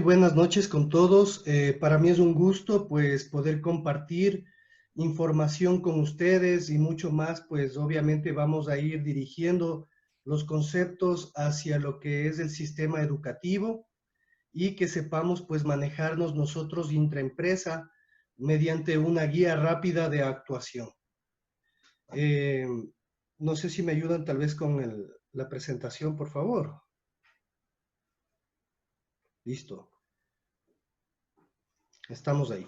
buenas noches con todos. Para mí es un gusto pues poder compartir información con ustedes y mucho más, pues obviamente vamos a ir dirigiendo los conceptos hacia lo que es el sistema educativo y que sepamos pues manejarnos nosotros intraempresa mediante una guía rápida de actuación. Eh, no sé si me ayudan tal vez con la presentación, por favor. Listo, estamos ahí.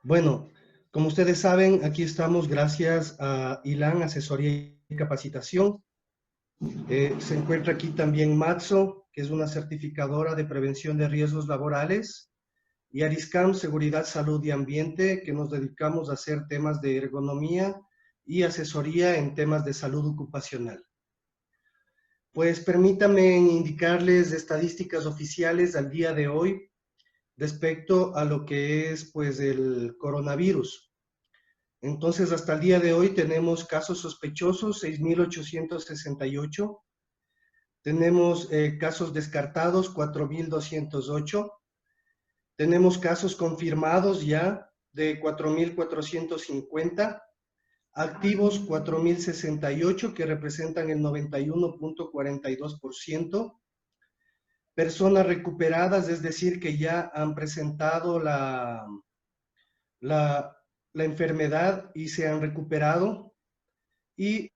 Bueno, como ustedes saben, aquí estamos gracias a ILAN Asesoría y Capacitación. Se encuentra aquí también Matzo, que es una certificadora de prevención de riesgos laborales, y Ariscam, Seguridad, Salud y Ambiente, que nos dedicamos a hacer temas de ergonomía y asesoría en temas de salud ocupacional. Pues permítanme indicarles estadísticas oficiales al día de hoy respecto a lo que es pues el coronavirus. Entonces, hasta el día de hoy tenemos casos sospechosos, 6.868. Tenemos casos descartados, 4.208. Tenemos casos confirmados ya de 4.450. Activos, 4.068, que representan el 91.42%. Personas recuperadas, es decir, que ya han presentado la enfermedad y se han recuperado, y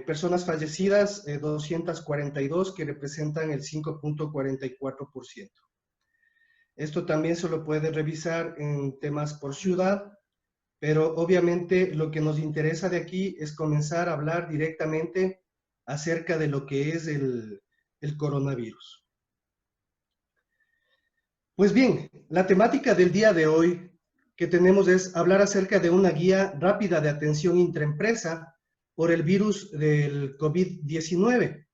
personas fallecidas, 242, que representan el 5.44%. Esto también se lo puede revisar en temas por ciudad, pero obviamente lo que nos interesa de aquí es comenzar a hablar directamente acerca de lo que es el coronavirus. Pues bien, la temática del día de hoy que tenemos es hablar acerca de una guía rápida de atención intraempresa por el virus del COVID-19.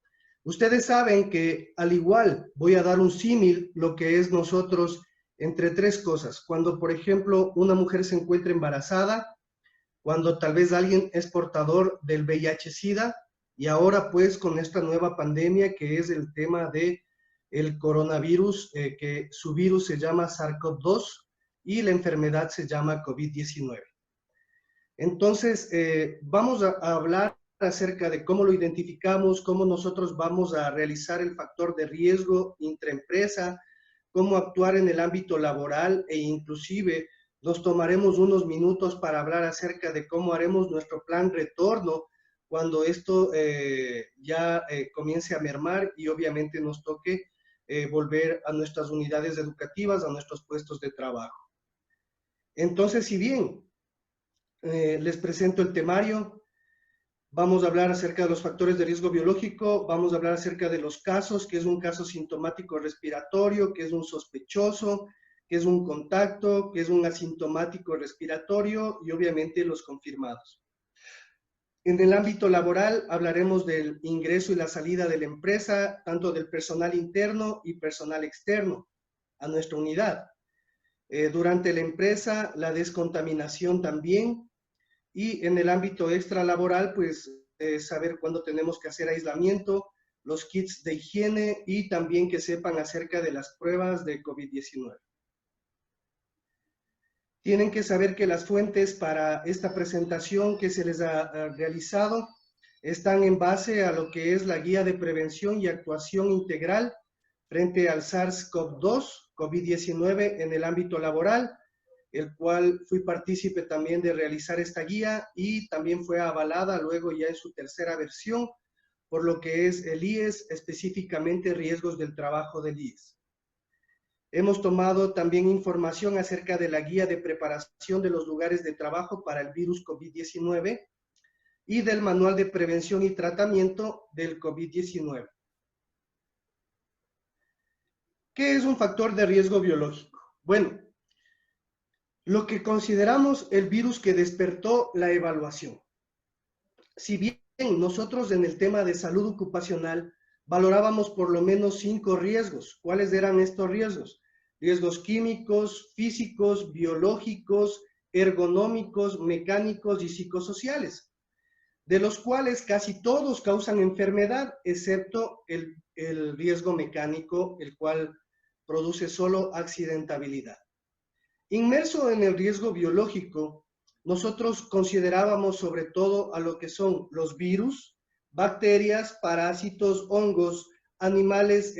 Ustedes saben que al igual voy a dar un símil lo que es nosotros entre tres cosas. Cuando, por ejemplo, una mujer se encuentra embarazada, cuando tal vez alguien es portador del VIH-Sida, y ahora pues con esta nueva pandemia que es el tema de el coronavirus, que su virus se llama SARS-CoV-2 y la enfermedad se llama COVID-19. Entonces, vamos a hablar acerca de cómo lo identificamos, cómo nosotros vamos a realizar el factor de riesgo intraempresa, cómo actuar en el ámbito laboral, e inclusive nos tomaremos unos minutos para hablar acerca de cómo haremos nuestro plan retorno cuando esto ya comience a mermar y obviamente nos toque volver a nuestras unidades educativas, a nuestros puestos de trabajo. Entonces, si bien les presento el temario, vamos a hablar acerca de los factores de riesgo biológico, vamos a hablar acerca de los casos, que es un caso sintomático respiratorio, que es un sospechoso, que es un contacto, que es un asintomático respiratorio y obviamente los confirmados. En el ámbito laboral hablaremos del ingreso y la salida de la empresa, tanto del personal interno y personal externo a nuestra unidad. Durante la empresa, la descontaminación también, y en el ámbito extralaboral, pues saber cuándo tenemos que hacer aislamiento, los kits de higiene y también que sepan acerca de las pruebas de COVID-19. Tienen que saber que las fuentes para esta presentación que se les ha realizado están en base a lo que es la guía de prevención y actuación integral frente al SARS-CoV-2, COVID-19 en el ámbito laboral, el cual fui partícipe también de realizar esta guía y también fue avalada luego ya en su tercera versión por lo que es el IES, específicamente riesgos del trabajo del IES. Hemos tomado también información acerca de la guía de preparación de los lugares de trabajo para el virus COVID-19 y del manual de prevención y tratamiento del COVID-19. ¿Qué es un factor de riesgo biológico? Bueno, lo que consideramos el virus que despertó la evaluación. Si bien nosotros en el tema de salud ocupacional valorábamos por lo menos 5 riesgos. ¿Cuáles eran estos riesgos? Riesgos químicos, físicos, biológicos, ergonómicos, mecánicos y psicosociales. de los cuales casi todos causan enfermedad, excepto el riesgo mecánico, el cual produce solo accidentabilidad. Inmerso en el riesgo biológico, nosotros considerábamos sobre todo a lo que son los virus, bacterias, parásitos, hongos, animales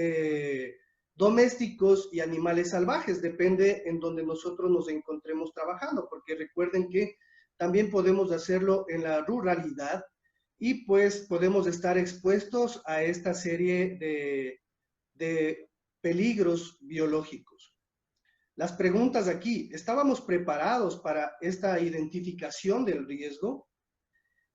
domésticos y animales salvajes, depende en donde nosotros nos encontremos trabajando, porque recuerden que también podemos hacerlo en la ruralidad y pues podemos estar expuestos a esta serie de peligros biológicos. Las preguntas aquí, ¿estábamos preparados para esta identificación del riesgo?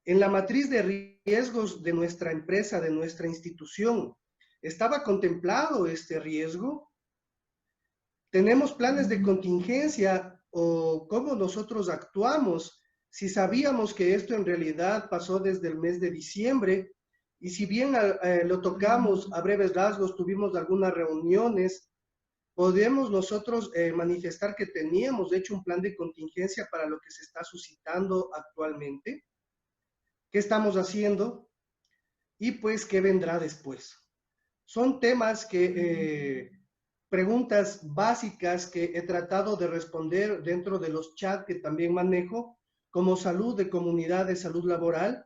En la matriz de riesgos de nuestra empresa, de nuestra institución, ¿estaba contemplado este riesgo? ¿Tenemos planes de contingencia o cómo nosotros actuamos si sabíamos que esto en realidad pasó desde el mes de diciembre? Y si bien lo tocamos a breves rasgos, tuvimos algunas reuniones, podemos nosotros manifestar que teníamos hecho un plan de contingencia para lo que se está suscitando actualmente. ¿Qué estamos haciendo? Y pues, ¿qué vendrá después? Son temas que, preguntas básicas que he tratado de responder dentro de los chats que también manejo, como salud de comunidad de salud laboral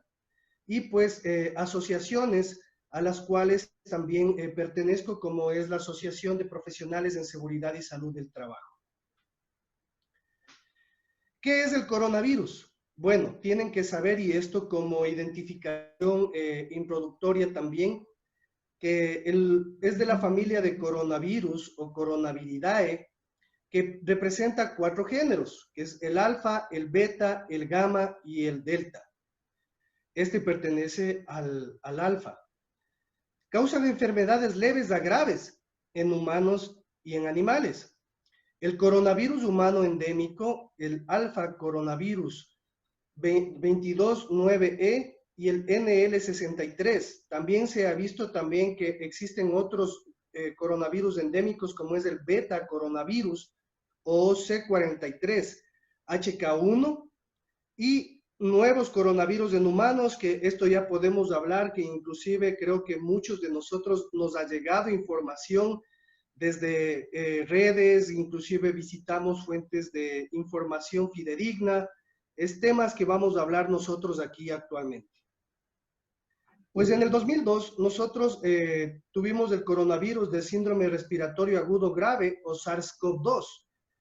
y pues asociaciones a las cuales también pertenezco, como es la Asociación de Profesionales en Seguridad y Salud del Trabajo. ¿Qué es el coronavirus? Bueno, tienen que saber, y esto como identificación introductoria también, que es de la familia de coronavirus o coronaviridae, que representa 4 géneros, que es el alfa, el beta, el gamma y el delta. Este pertenece al alfa. Causan enfermedades leves a graves en humanos y en animales. El coronavirus humano endémico, el alfa coronavirus 229E y el NL63. También se ha visto también que existen otros coronavirus endémicos como es el beta coronavirus o C43, HK1 y nuevos coronavirus en humanos, que esto ya podemos hablar, que inclusive creo que muchos de nosotros nos ha llegado información desde redes, inclusive visitamos fuentes de información fidedigna, es temas que vamos a hablar nosotros aquí actualmente. Pues en el 2002 nosotros tuvimos el coronavirus del síndrome respiratorio agudo grave o SARS-CoV-2,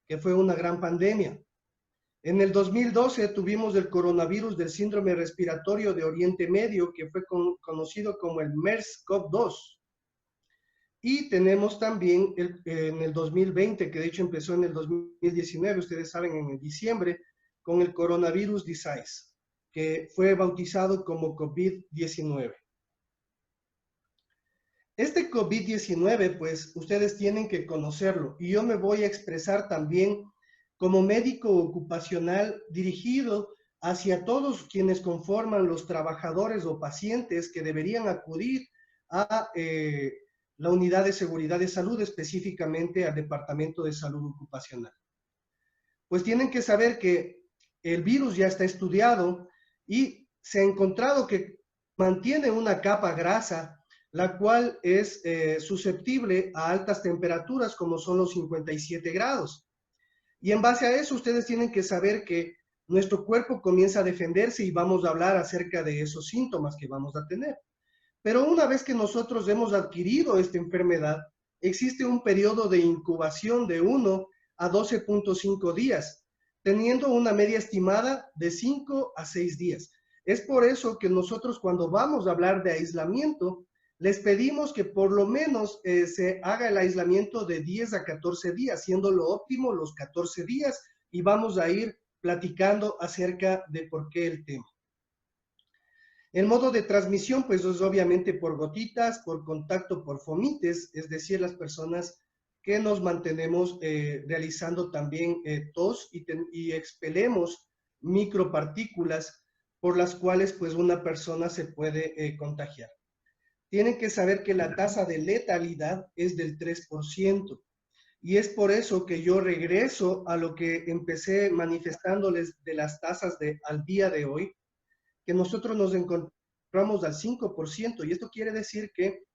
que fue una gran pandemia. En el 2012 tuvimos el coronavirus del síndrome respiratorio de Oriente Medio, que fue conocido como el MERS-CoV-2. Y tenemos también en el 2020, que de hecho empezó en el 2019, ustedes saben, en diciembre, con el coronavirus disease, que fue bautizado como COVID-19. Este COVID-19, pues, ustedes tienen que conocerlo, y yo me voy a expresar también como médico ocupacional dirigido hacia todos quienes conforman los trabajadores o pacientes que deberían acudir a la unidad de seguridad de salud, específicamente al Departamento de Salud Ocupacional. Pues tienen que saber que el virus ya está estudiado y se ha encontrado que mantiene una capa grasa, la cual es susceptible a altas temperaturas como son los 57 grados. Y en base a eso ustedes tienen que saber que nuestro cuerpo comienza a defenderse y vamos a hablar acerca de esos síntomas que vamos a tener. Pero una vez que nosotros hemos adquirido esta enfermedad, existe un periodo de incubación de 1 a 12.5 días, teniendo una media estimada de 5 a 6 días. Es por eso que nosotros cuando vamos a hablar de aislamiento, les pedimos que por lo menos se haga el aislamiento de 10 a 14 días, siendo lo óptimo los 14 días, y vamos a ir platicando acerca de por qué el tema. El modo de transmisión, pues es obviamente por gotitas, por contacto, por fomites, es decir, las personas que nos mantenemos realizando también tos y expelemos micropartículas por las cuales pues una persona se puede contagiar. Tienen que saber que la tasa de letalidad es del 3%. Y es por eso que yo regreso a lo que empecé manifestándoles de las tasas al día de hoy, que nosotros nos encontramos al 5%, y esto quiere decir que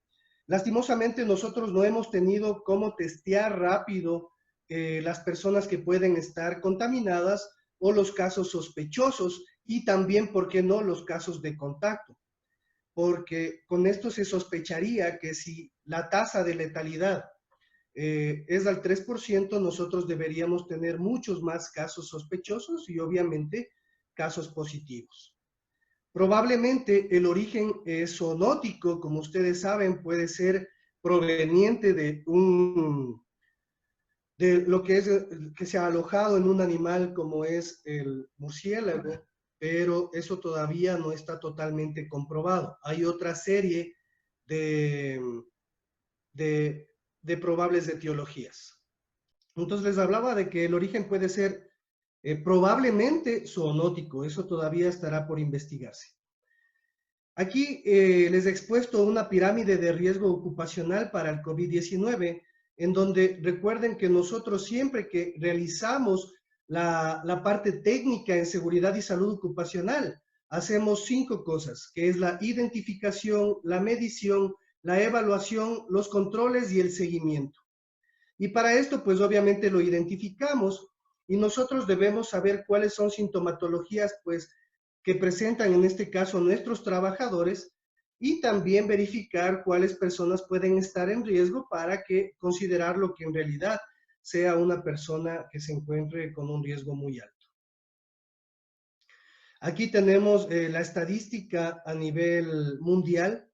lastimosamente nosotros no hemos tenido cómo testear rápido las personas que pueden estar contaminadas o los casos sospechosos y también, ¿por qué no?, los casos de contacto. Porque con esto se sospecharía que si la tasa de letalidad es al 3%, nosotros deberíamos tener muchos más casos sospechosos y obviamente casos positivos. Probablemente el origen zoonótico, como ustedes saben, puede ser proveniente de lo que es que se ha alojado en un animal como es el murciélago, pero eso todavía no está totalmente comprobado. Hay otra serie de, de, de probables etiologías. Entonces les hablaba de que el origen puede ser probablemente zoonótico, eso todavía estará por investigarse. Aquí les he expuesto una pirámide de riesgo ocupacional para el COVID-19, en donde recuerden que nosotros siempre que realizamos la parte técnica en seguridad y salud ocupacional, hacemos 5 cosas, que es la identificación, la medición, la evaluación, los controles y el seguimiento. Y para esto, pues obviamente lo identificamos y nosotros debemos saber cuáles son sintomatologías, pues, que presentan en este caso nuestros trabajadores y también verificar cuáles personas pueden estar en riesgo para que considerar lo que en realidad sea una persona que se encuentre con un riesgo muy alto. Aquí tenemos la estadística a nivel mundial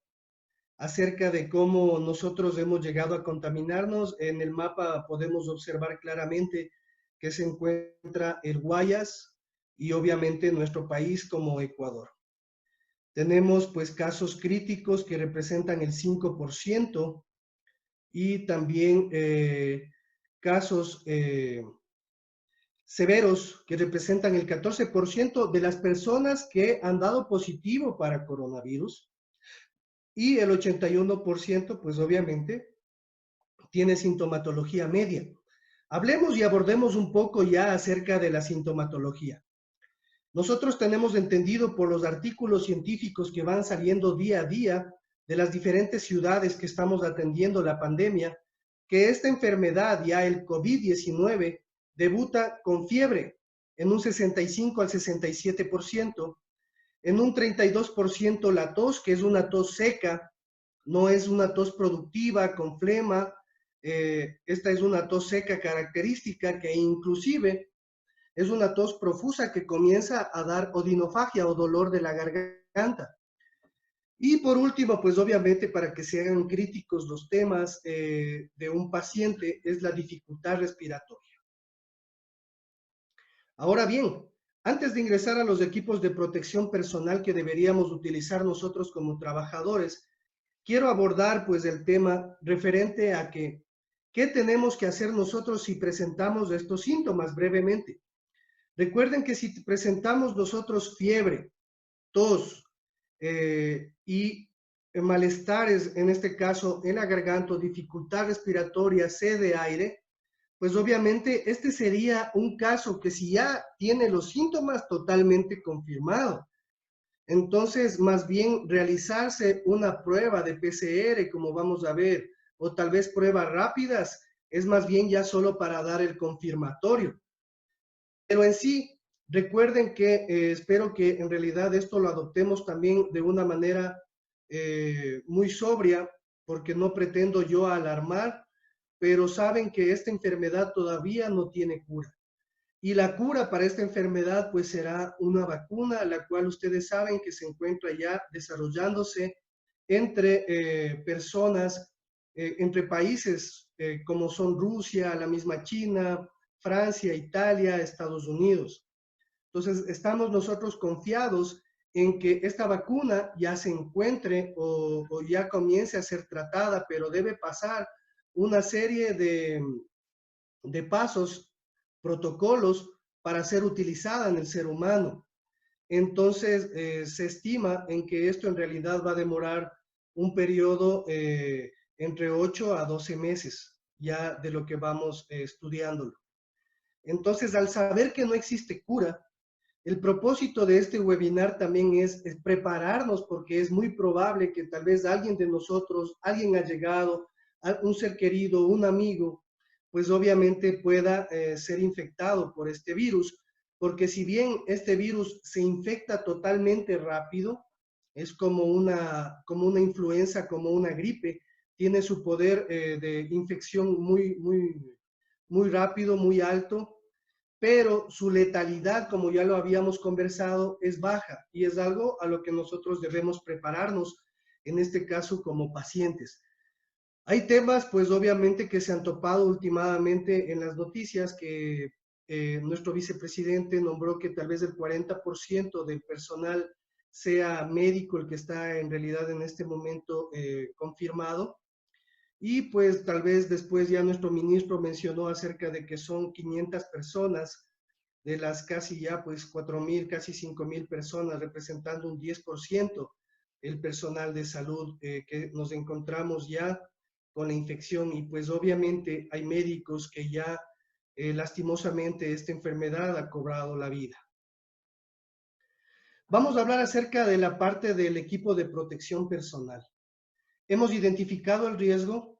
acerca de cómo nosotros hemos llegado a contaminarnos. En el mapa podemos observar claramente que se encuentra el Guayas y obviamente nuestro país como Ecuador. Tenemos pues casos críticos que representan el 5% y también casos severos que representan el 14% de las personas que han dado positivo para coronavirus. Y el 81%, pues obviamente, tiene sintomatología media. Hablemos y abordemos un poco ya acerca de la sintomatología. Nosotros tenemos entendido por los artículos científicos que van saliendo día a día de las diferentes ciudades que estamos atendiendo la pandemia, que esta enfermedad, ya el COVID-19, debuta con fiebre en un 65 al 67%, en un 32% la tos, que es una tos seca, no es una tos productiva con flema, esta es una tos seca característica que inclusive es una tos profusa que comienza a dar odinofagia o dolor de la garganta. Y por último, pues obviamente para que se hagan críticos los temas de un paciente es la dificultad respiratoria. Ahora bien, antes de ingresar a los equipos de protección personal que deberíamos utilizar nosotros como trabajadores, quiero abordar pues el tema referente a qué tenemos que hacer nosotros si presentamos estos síntomas brevemente. Recuerden que si presentamos nosotros fiebre, tos y malestares, en este caso en la garganta, dificultad respiratoria, sed de aire, pues obviamente este sería un caso que si ya tiene los síntomas totalmente confirmado. Entonces, más bien realizarse una prueba de PCR, como vamos a ver, o tal vez pruebas rápidas, es más bien ya solo para dar el confirmatorio. Pero en sí, recuerden que espero que en realidad esto lo adoptemos también de una manera muy sobria, porque no pretendo yo alarmar, pero saben que esta enfermedad todavía no tiene cura. Y la cura para esta enfermedad pues será una vacuna, la cual ustedes saben que se encuentra ya desarrollándose entre personas, entre países como son Rusia, la misma China, Francia, Italia, Estados Unidos. Entonces estamos nosotros confiados en que esta vacuna ya se encuentre o ya comience a ser tratada, pero debe pasar una serie de pasos, protocolos para ser utilizada en el ser humano. Entonces, se estima en que esto en realidad va a demorar un periodo entre 8 a 12 meses, ya de lo que vamos estudiándolo. Entonces, al saber que no existe cura, El propósito de este webinar también es prepararnos, porque es muy probable que tal vez alguien de nosotros, alguien allegado, un ser querido, un amigo, pues obviamente pueda ser infectado por este virus, porque si bien este virus se infecta totalmente rápido, es como una influenza, como una gripe, tiene su poder de infección muy rápido, muy alto, pero su letalidad, como ya lo habíamos conversado, es baja y es algo a lo que nosotros debemos prepararnos, en este caso como pacientes. Hay temas, pues obviamente, que se han topado últimamente en las noticias, que nuestro vicepresidente nombró que tal vez el 40% del personal sea médico el que está en realidad en este momento confirmado. Y pues tal vez después ya nuestro ministro mencionó acerca de que son 500 personas de las casi ya pues 4.000, casi 5.000 personas, representando un 10% el personal de salud que nos encontramos ya con la infección. Y pues obviamente hay médicos que ya lastimosamente esta enfermedad ha cobrado la vida. Vamos a hablar acerca de la parte del equipo de protección personal. Hemos identificado el riesgo.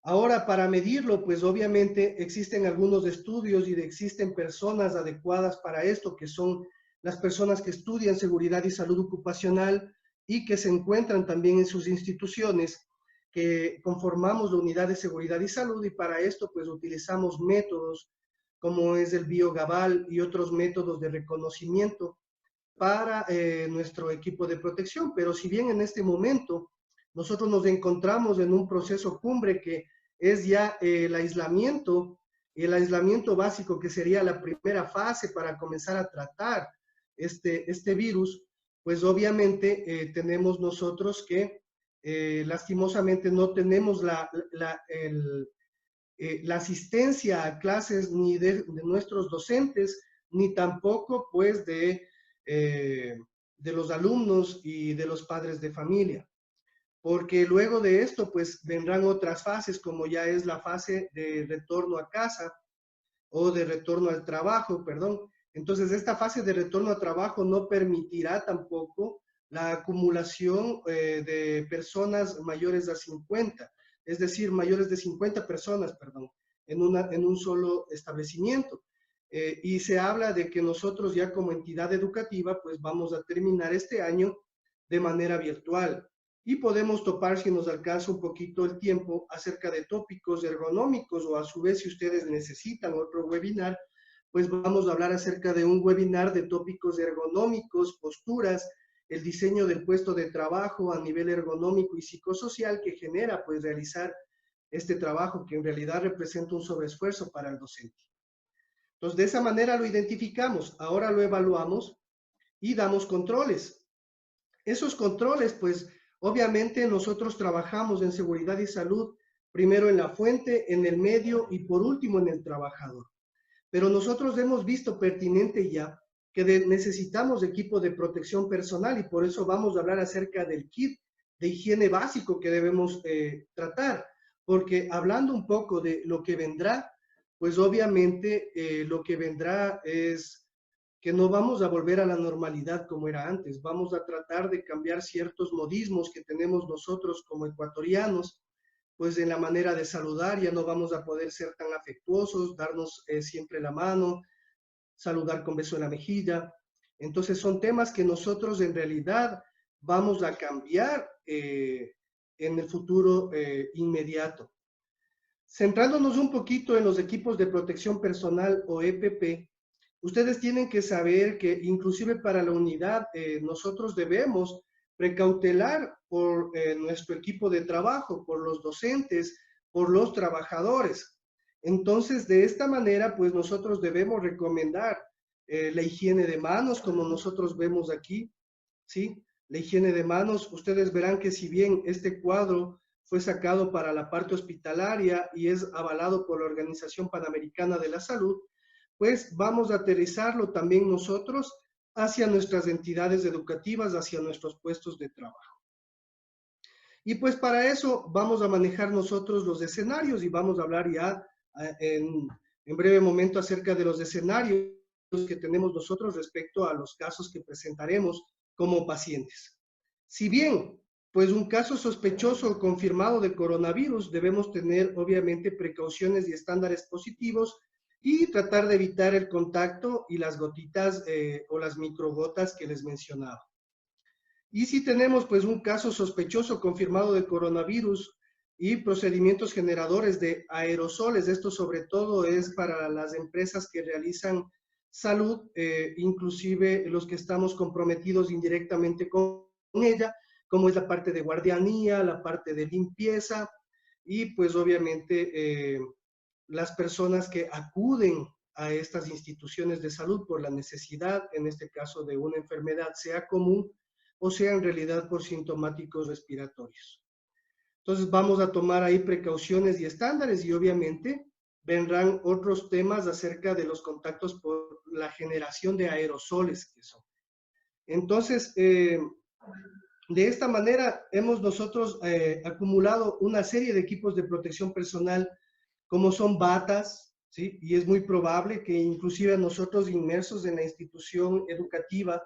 Ahora, para medirlo, pues obviamente existen algunos estudios y existen personas adecuadas para esto, que son las personas que estudian seguridad y salud ocupacional y que se encuentran también en sus instituciones, que conformamos la unidad de seguridad y salud, y para esto pues utilizamos métodos como es el BioGabal y otros métodos de reconocimiento para nuestro equipo de protección. Pero si bien en este momento nosotros nos encontramos en un proceso cumbre que es ya el aislamiento básico, que sería la primera fase para comenzar a tratar este virus, pues obviamente tenemos nosotros que lastimosamente no tenemos la asistencia a clases ni de nuestros docentes, ni tampoco pues de los alumnos y de los padres de familia. Porque luego de esto pues vendrán otras fases, como ya es la fase de retorno a casa o de retorno al trabajo, perdón. Entonces esta fase de retorno al trabajo no permitirá tampoco la acumulación de personas mayores a 50, es decir, mayores de 50 personas, perdón, en un solo establecimiento. Y se habla de que nosotros ya como entidad educativa pues vamos a terminar este año de manera virtual. Y podemos topar, si nos alcanza un poquito el tiempo, acerca de tópicos ergonómicos, o a su vez si ustedes necesitan otro webinar, pues vamos a hablar acerca de un webinar de tópicos ergonómicos, posturas, el diseño del puesto de trabajo a nivel ergonómico y psicosocial que genera pues realizar este trabajo, que en realidad representa un sobreesfuerzo para el docente. Entonces de esa manera lo identificamos, ahora lo evaluamos y damos controles. Esos controles pues obviamente nosotros trabajamos en seguridad y salud, primero en la fuente, en el medio y por último en el trabajador. Pero nosotros hemos visto pertinente ya que necesitamos equipo de protección personal, y por eso vamos a hablar acerca del kit de higiene básico que debemos tratar, porque hablando un poco de lo que vendrá, pues obviamente lo que vendrá es que no vamos a volver a la normalidad como era antes. Vamos a tratar de cambiar ciertos modismos que tenemos nosotros como ecuatorianos, pues en la manera de saludar ya no vamos a poder ser tan afectuosos, darnos siempre la mano, saludar con beso en la mejilla. Entonces son temas que nosotros en realidad vamos a cambiar en el futuro inmediato. Centrándonos un poquito en los equipos de protección personal o EPP, ustedes tienen que saber que inclusive para la unidad nosotros debemos precautelar por nuestro equipo de trabajo, por los docentes, por los trabajadores. Entonces, de esta manera, pues nosotros debemos recomendar la higiene de manos, como nosotros vemos aquí, ¿sí? La higiene de manos, ustedes verán que si bien este cuadro fue sacado para la parte hospitalaria y es avalado por la Organización Panamericana de la Salud, pues vamos a aterrizarlo también nosotros hacia nuestras entidades educativas, hacia nuestros puestos de trabajo. Y pues para eso vamos a manejar nosotros los escenarios, y vamos a hablar ya en breve momento acerca de los escenarios que tenemos nosotros respecto a los casos que presentaremos como pacientes. Si bien, pues un caso sospechoso o confirmado de coronavirus, debemos tener obviamente precauciones y estándares positivos y tratar de evitar el contacto y las gotitas o las microgotas que les mencionaba. Y si tenemos pues un caso sospechoso confirmado de coronavirus y procedimientos generadores de aerosoles, esto sobre todo es para las empresas que realizan salud, inclusive los que estamos comprometidos indirectamente con ella, como es la parte de guardianía, la parte de limpieza y pues obviamente las personas que acuden a estas instituciones de salud por la necesidad, en este caso de una enfermedad, sea común o sea en realidad por sintomáticos respiratorios. Entonces vamos a tomar ahí precauciones y estándares y obviamente vendrán otros temas acerca de los contactos por la generación de aerosoles que son. Entonces, de esta manera hemos nosotros acumulado una serie de equipos de protección personal como son batas, ¿sí? Y es muy probable que inclusive nosotros inmersos en la institución educativa,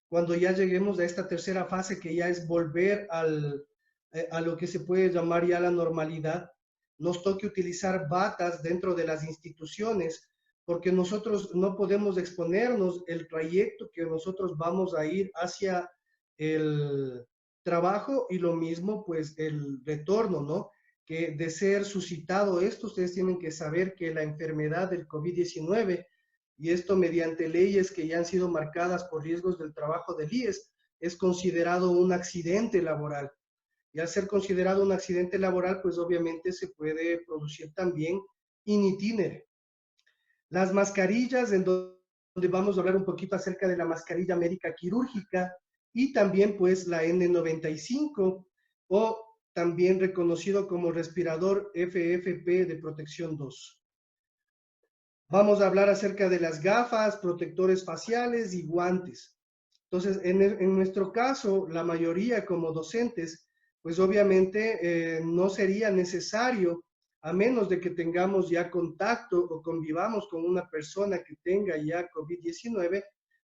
cuando ya lleguemos a esta tercera fase que ya es volver a lo que se puede llamar ya la normalidad, nos toque utilizar batas dentro de las instituciones, porque nosotros no podemos exponernos el trayecto que nosotros vamos a ir hacia el trabajo y lo mismo pues el retorno, ¿no? Que de ser suscitado esto, ustedes tienen que saber que la enfermedad del COVID-19 y esto mediante leyes que ya han sido marcadas por riesgos del trabajo del IES, es considerado un accidente laboral. Y al ser considerado un accidente laboral, pues obviamente se puede producir también in itinere. Las mascarillas, en donde vamos a hablar un poquito acerca de la mascarilla médica quirúrgica y también pues la N95 o también reconocido como respirador FFP de protección 2. Vamos a hablar acerca de las gafas, protectores faciales y guantes. Entonces, en nuestro caso, la mayoría como docentes, pues obviamente no sería necesario, a menos de que tengamos ya contacto o convivamos con una persona que tenga ya COVID-19,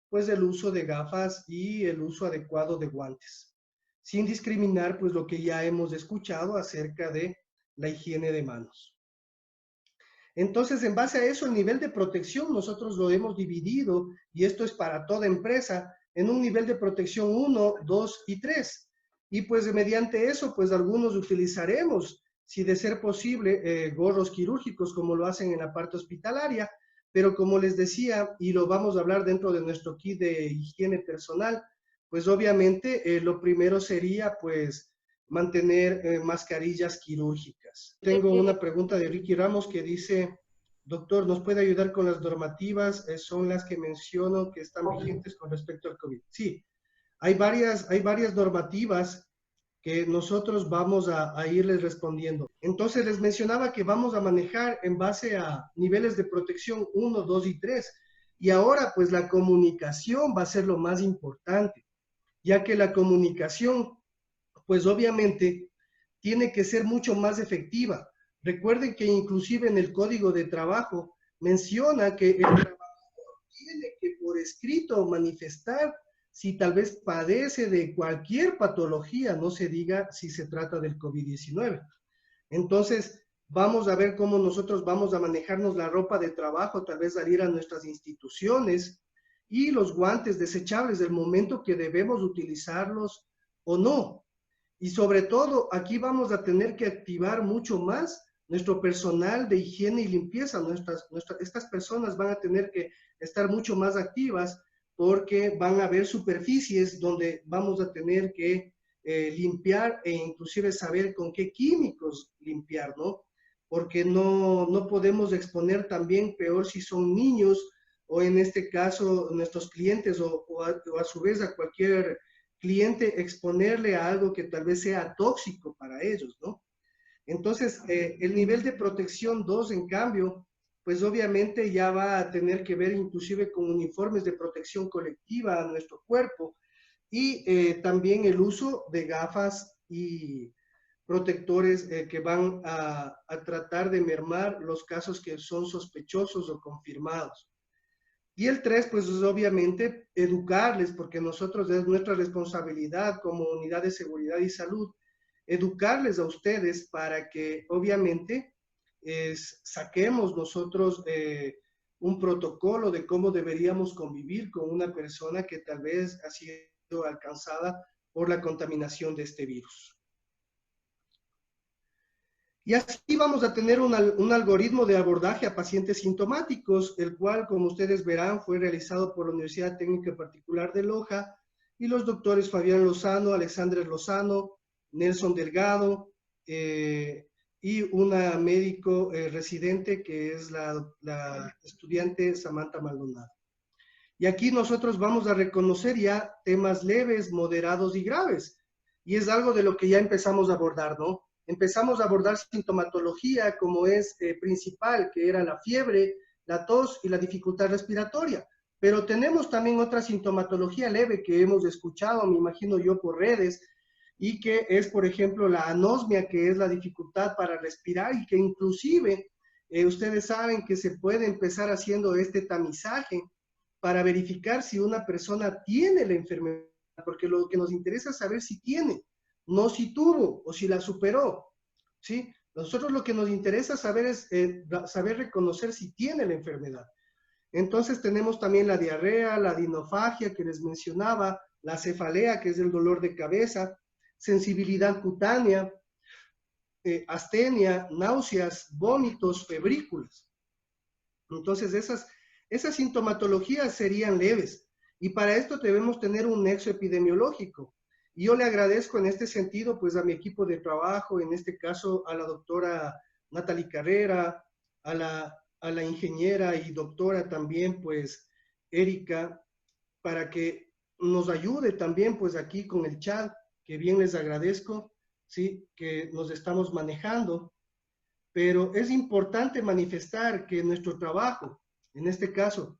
pues el uso de gafas y el uso adecuado de guantes, sin discriminar pues lo que ya hemos escuchado acerca de la higiene de manos. Entonces, en base a eso, el nivel de protección nosotros lo hemos dividido, y esto es para toda empresa, en un nivel de protección 1, 2 y 3. Y pues mediante eso, pues algunos utilizaremos, si de ser posible, gorros quirúrgicos como lo hacen en la parte hospitalaria, pero como les decía, y lo vamos a hablar dentro de nuestro kit de higiene personal, pues obviamente lo primero sería pues mantener mascarillas quirúrgicas. Tengo una pregunta de Ricky Ramos que dice, doctor, ¿nos puede ayudar con las normativas? Son las que menciono que están vigentes con respecto al COVID. Sí, hay varias normativas que nosotros vamos a irles respondiendo. Entonces les mencionaba que vamos a manejar en base a niveles de protección 1, 2 y 3. Y ahora pues la comunicación va a ser lo más importante, ya que la comunicación pues obviamente tiene que ser mucho más efectiva. Recuerden que inclusive en el código de trabajo menciona que el trabajador tiene que por escrito manifestar si tal vez padece de cualquier patología, no se diga si se trata del COVID-19. Entonces, vamos a ver cómo nosotros vamos a manejarnos la ropa de trabajo, tal vez al ir a nuestras instituciones y los guantes desechables, del momento que debemos utilizarlos o no. Y sobre todo, aquí vamos a tener que activar mucho más nuestro personal de higiene y limpieza. Estas personas van a tener que estar mucho más activas porque van a haber superficies donde vamos a tener que limpiar e inclusive saber con qué químicos limpiar, ¿no? Porque no podemos exponer también, peor si son niños o en este caso nuestros clientes o a su vez a cualquier cliente, exponerle a algo que tal vez sea tóxico para ellos, ¿no? Entonces, el nivel de protección 2, en cambio, pues obviamente ya va a tener que ver inclusive con uniformes de protección colectiva a nuestro cuerpo y también el uso de gafas y protectores que van a tratar de mermar los casos que son sospechosos o confirmados. Y el 3, pues es obviamente educarles, porque nosotros es nuestra responsabilidad como unidad de seguridad y salud, educarles a ustedes para que obviamente saquemos nosotros un protocolo de cómo deberíamos convivir con una persona que tal vez ha sido alcanzada por la contaminación de este virus. Y así vamos a tener un algoritmo de abordaje a pacientes sintomáticos, el cual, como ustedes verán, fue realizado por la Universidad Técnica Particular de Loja y los doctores Fabián Lozano, Alexandre Lozano, Nelson Delgado y una médico residente que es la estudiante Samantha Maldonado. Y aquí nosotros vamos a reconocer ya temas leves, moderados y graves. Y es algo de lo que ya empezamos a abordar, ¿no? Empezamos a abordar sintomatología como es principal, que era la fiebre, la tos y la dificultad respiratoria. Pero tenemos también otra sintomatología leve que hemos escuchado, me imagino yo, por redes, y que es, por ejemplo, la anosmia, que es la dificultad para respirar y que inclusive ustedes saben que se puede empezar haciendo este tamizaje para verificar si una persona tiene la enfermedad, porque lo que nos interesa es saber si tiene, no si tuvo o si la superó, ¿sí? Nosotros lo que nos interesa saber es saber reconocer si tiene la enfermedad. Entonces tenemos también la diarrea, la dinofagia que les mencionaba, la cefalea, que es el dolor de cabeza, sensibilidad cutánea, astenia, náuseas, vómitos, febrículas. Entonces esas sintomatologías serían leves y para esto debemos tener un nexo epidemiológico. Y yo le agradezco en este sentido pues a mi equipo de trabajo, en este caso a la doctora Natalie Carrera, a la ingeniera y doctora también pues Erika, para que nos ayude también pues aquí con el chat, que bien les agradezco, ¿sí? Que nos estamos manejando. Pero es importante manifestar que nuestro trabajo, en este caso,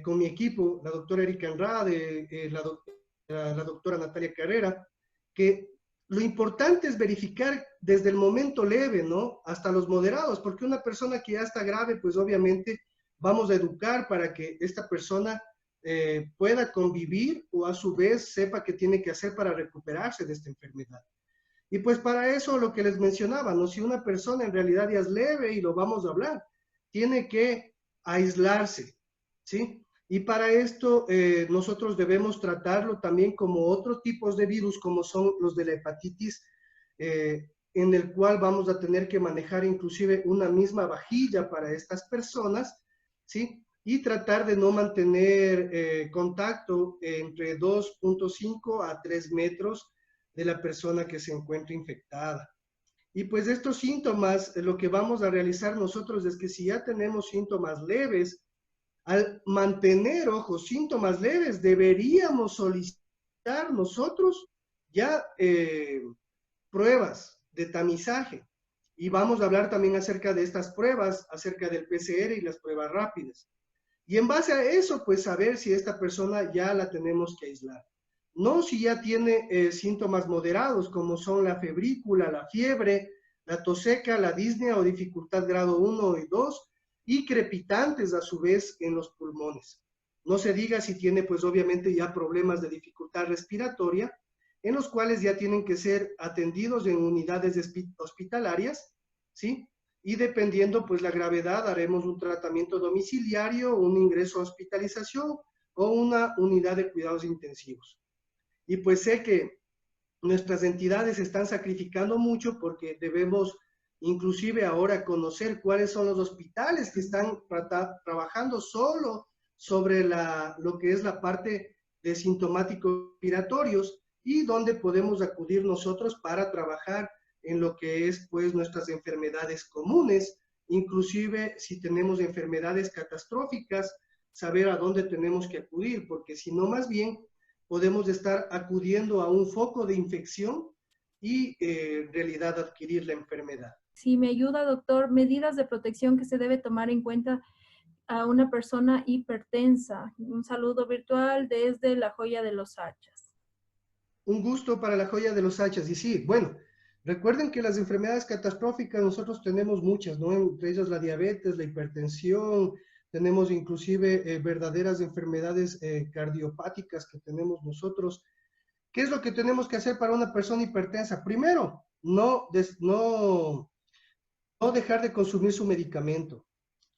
con mi equipo, la doctora Erika Andrade, la doctora Natalia Carrera, que lo importante es verificar desde el momento leve, ¿no? Hasta los moderados, porque una persona que ya está grave, pues obviamente vamos a educar para que esta persona pueda convivir o a su vez sepa qué tiene que hacer para recuperarse de esta enfermedad. Y pues para eso lo que les mencionaba, ¿no? Si una persona en realidad ya es leve, y lo vamos a hablar, tiene que aislarse, ¿sí? Y para esto nosotros debemos tratarlo también como otros tipos de virus, como son los de la hepatitis, en el cual vamos a tener que manejar inclusive una misma vajilla para estas personas, ¿sí? Y tratar de no mantener contacto entre 2.5 a 3 metros de la persona que se encuentra infectada. Y pues estos síntomas, lo que vamos a realizar nosotros es que si ya tenemos síntomas leves, al mantener, ojo, síntomas leves, deberíamos solicitar nosotros ya pruebas de tamizaje. Y vamos a hablar también acerca de estas pruebas, acerca del PCR y las pruebas rápidas. Y en base a eso, pues saber si esta persona ya la tenemos que aislar. No si ya tiene síntomas moderados, como son la febrícula, la fiebre, la tos seca, la disnea o dificultad grado 1 y 2, y crepitantes a su vez en los pulmones. No se diga si tiene pues obviamente ya problemas de dificultad respiratoria, en los cuales ya tienen que ser atendidos en unidades hospitalarias, ¿sí? Y dependiendo pues la gravedad haremos un tratamiento domiciliario, un ingreso a hospitalización o una unidad de cuidados intensivos. Y pues sé que nuestras entidades están sacrificando mucho porque debemos inclusive ahora conocer cuáles son los hospitales que están trabajando solo sobre lo que es la parte de sintomáticos respiratorios y dónde podemos acudir nosotros para trabajar en lo que es pues nuestras enfermedades comunes, inclusive si tenemos enfermedades catastróficas, saber a dónde tenemos que acudir, porque si no más bien podemos estar acudiendo a un foco de infección y en realidad adquirir la enfermedad. Si me ayuda, doctor, medidas de protección que se debe tomar en cuenta a una persona hipertensa. Un saludo virtual desde la Joya de los Hachas. Un gusto para la Joya de los Hachas. Y sí, bueno, recuerden que las enfermedades catastróficas nosotros tenemos muchas, ¿no? Entre ellas la diabetes, la hipertensión, tenemos inclusive verdaderas enfermedades cardiopáticas que tenemos nosotros. ¿Qué es lo que tenemos que hacer para una persona hipertensa? Primero, no dejar de consumir su medicamento.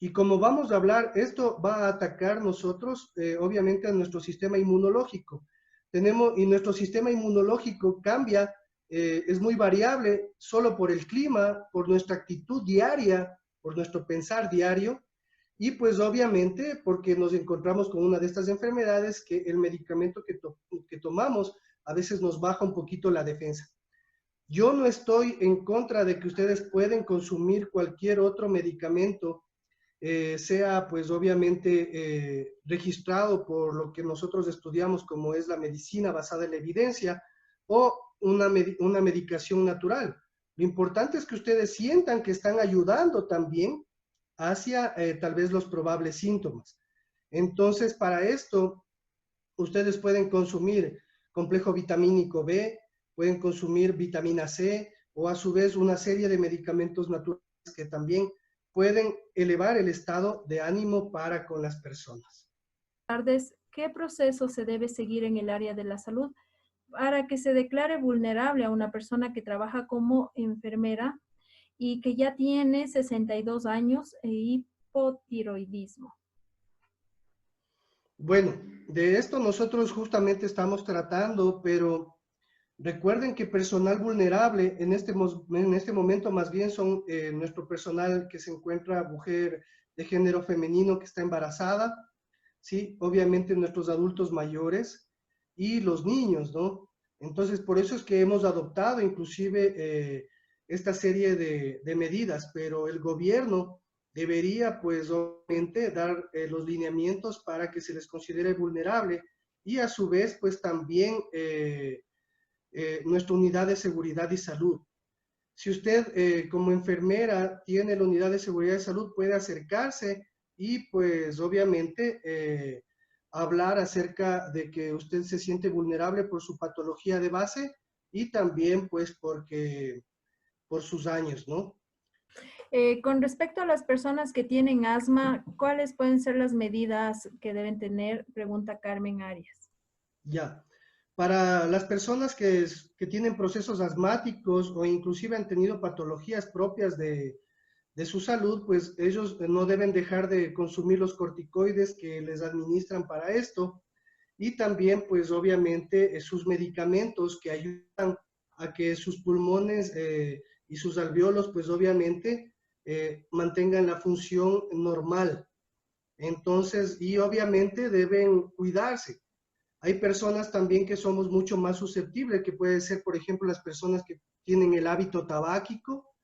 Y como vamos a hablar, esto va a atacar nosotros, obviamente, a nuestro sistema inmunológico. Y nuestro sistema inmunológico cambia, es muy variable solo por el clima, por nuestra actitud diaria, por nuestro pensar diario, y pues obviamente porque nos encontramos con una de estas enfermedades que el medicamento que tomamos a veces nos baja un poquito la defensa. Yo no estoy en contra de que ustedes pueden consumir cualquier otro medicamento, sea pues obviamente registrado por lo que nosotros estudiamos como es la medicina basada en la evidencia o una medicación natural. Lo importante es que ustedes sientan que están ayudando también hacia tal vez los probables síntomas. Entonces, para esto, ustedes pueden consumir complejo vitamínico B, pueden consumir vitamina C o a su vez una serie de medicamentos naturales que también pueden elevar el estado de ánimo para con las personas. Tardes, ¿qué proceso se debe seguir en el área de la salud para que se declare vulnerable a una persona que trabaja como enfermera y que ya tiene 62 años e hipotiroidismo? Bueno, de esto nosotros justamente estamos tratando, pero recuerden que personal vulnerable en este momento más bien son nuestro personal que se encuentra, mujer de género femenino que está embarazada, ¿sí? Obviamente nuestros adultos mayores y los niños, ¿no? Entonces, por eso es que hemos adoptado inclusive esta serie de medidas, pero el gobierno debería, pues, obviamente, dar los lineamientos para que se les considere vulnerable y a su vez, pues, también nuestra unidad de seguridad y salud. Si usted como enfermera tiene la unidad de seguridad y salud, puede acercarse y pues obviamente hablar acerca de que usted se siente vulnerable por su patología de base y también pues por sus años, ¿no? Con respecto a las personas que tienen asma, ¿cuáles pueden ser las medidas que deben tener? Pregunta Carmen Arias. Ya. Para las personas que tienen procesos asmáticos o inclusive han tenido patologías propias de su salud, pues ellos no deben dejar de consumir los corticoides que les administran para esto y también pues obviamente sus medicamentos que ayudan a que sus pulmones y sus alvéolos pues obviamente mantengan la función normal. Entonces, y obviamente deben cuidarse. Hay personas también que somos mucho más susceptibles, que puede ser, por ejemplo, las personas que tienen el hábito tabáquico.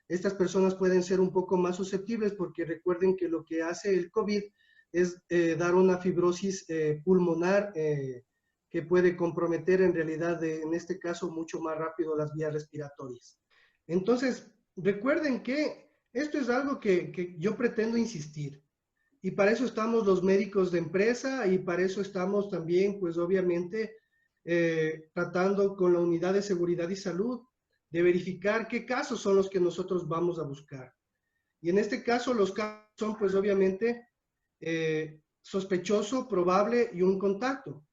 Estas personas pueden ser un poco más susceptibles porque recuerden que lo que hace el COVID es dar una fibrosis pulmonar que puede comprometer en realidad, en este caso, mucho más rápido las vías respiratorias. Entonces, recuerden que esto es algo que yo pretendo insistir. Y para eso estamos los médicos de empresa y para eso estamos también, pues obviamente, tratando con la unidad de seguridad y salud de verificar qué casos son los que nosotros vamos a buscar. Y en este caso los casos son pues obviamente sospechoso, probable y un contacto.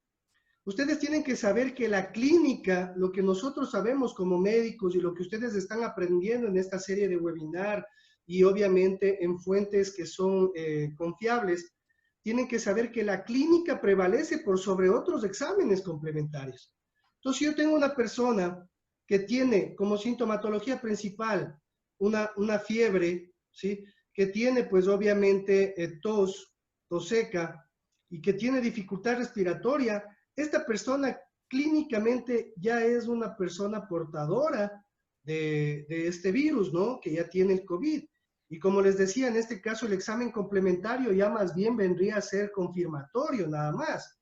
Ustedes tienen que saber que la clínica, lo que nosotros sabemos como médicos y lo que ustedes están aprendiendo en esta serie de webinar y obviamente en fuentes que son confiables, tienen que saber que la clínica prevalece por sobre otros exámenes complementarios. Entonces, si yo tengo una persona que tiene como sintomatología principal una fiebre, ¿sí? Que tiene pues obviamente tos seca y que tiene dificultad respiratoria, esta persona clínicamente ya es una persona portadora de este virus, ¿no? Que ya tiene el COVID. Y como les decía, en este caso el examen complementario ya más bien vendría a ser confirmatorio nada más.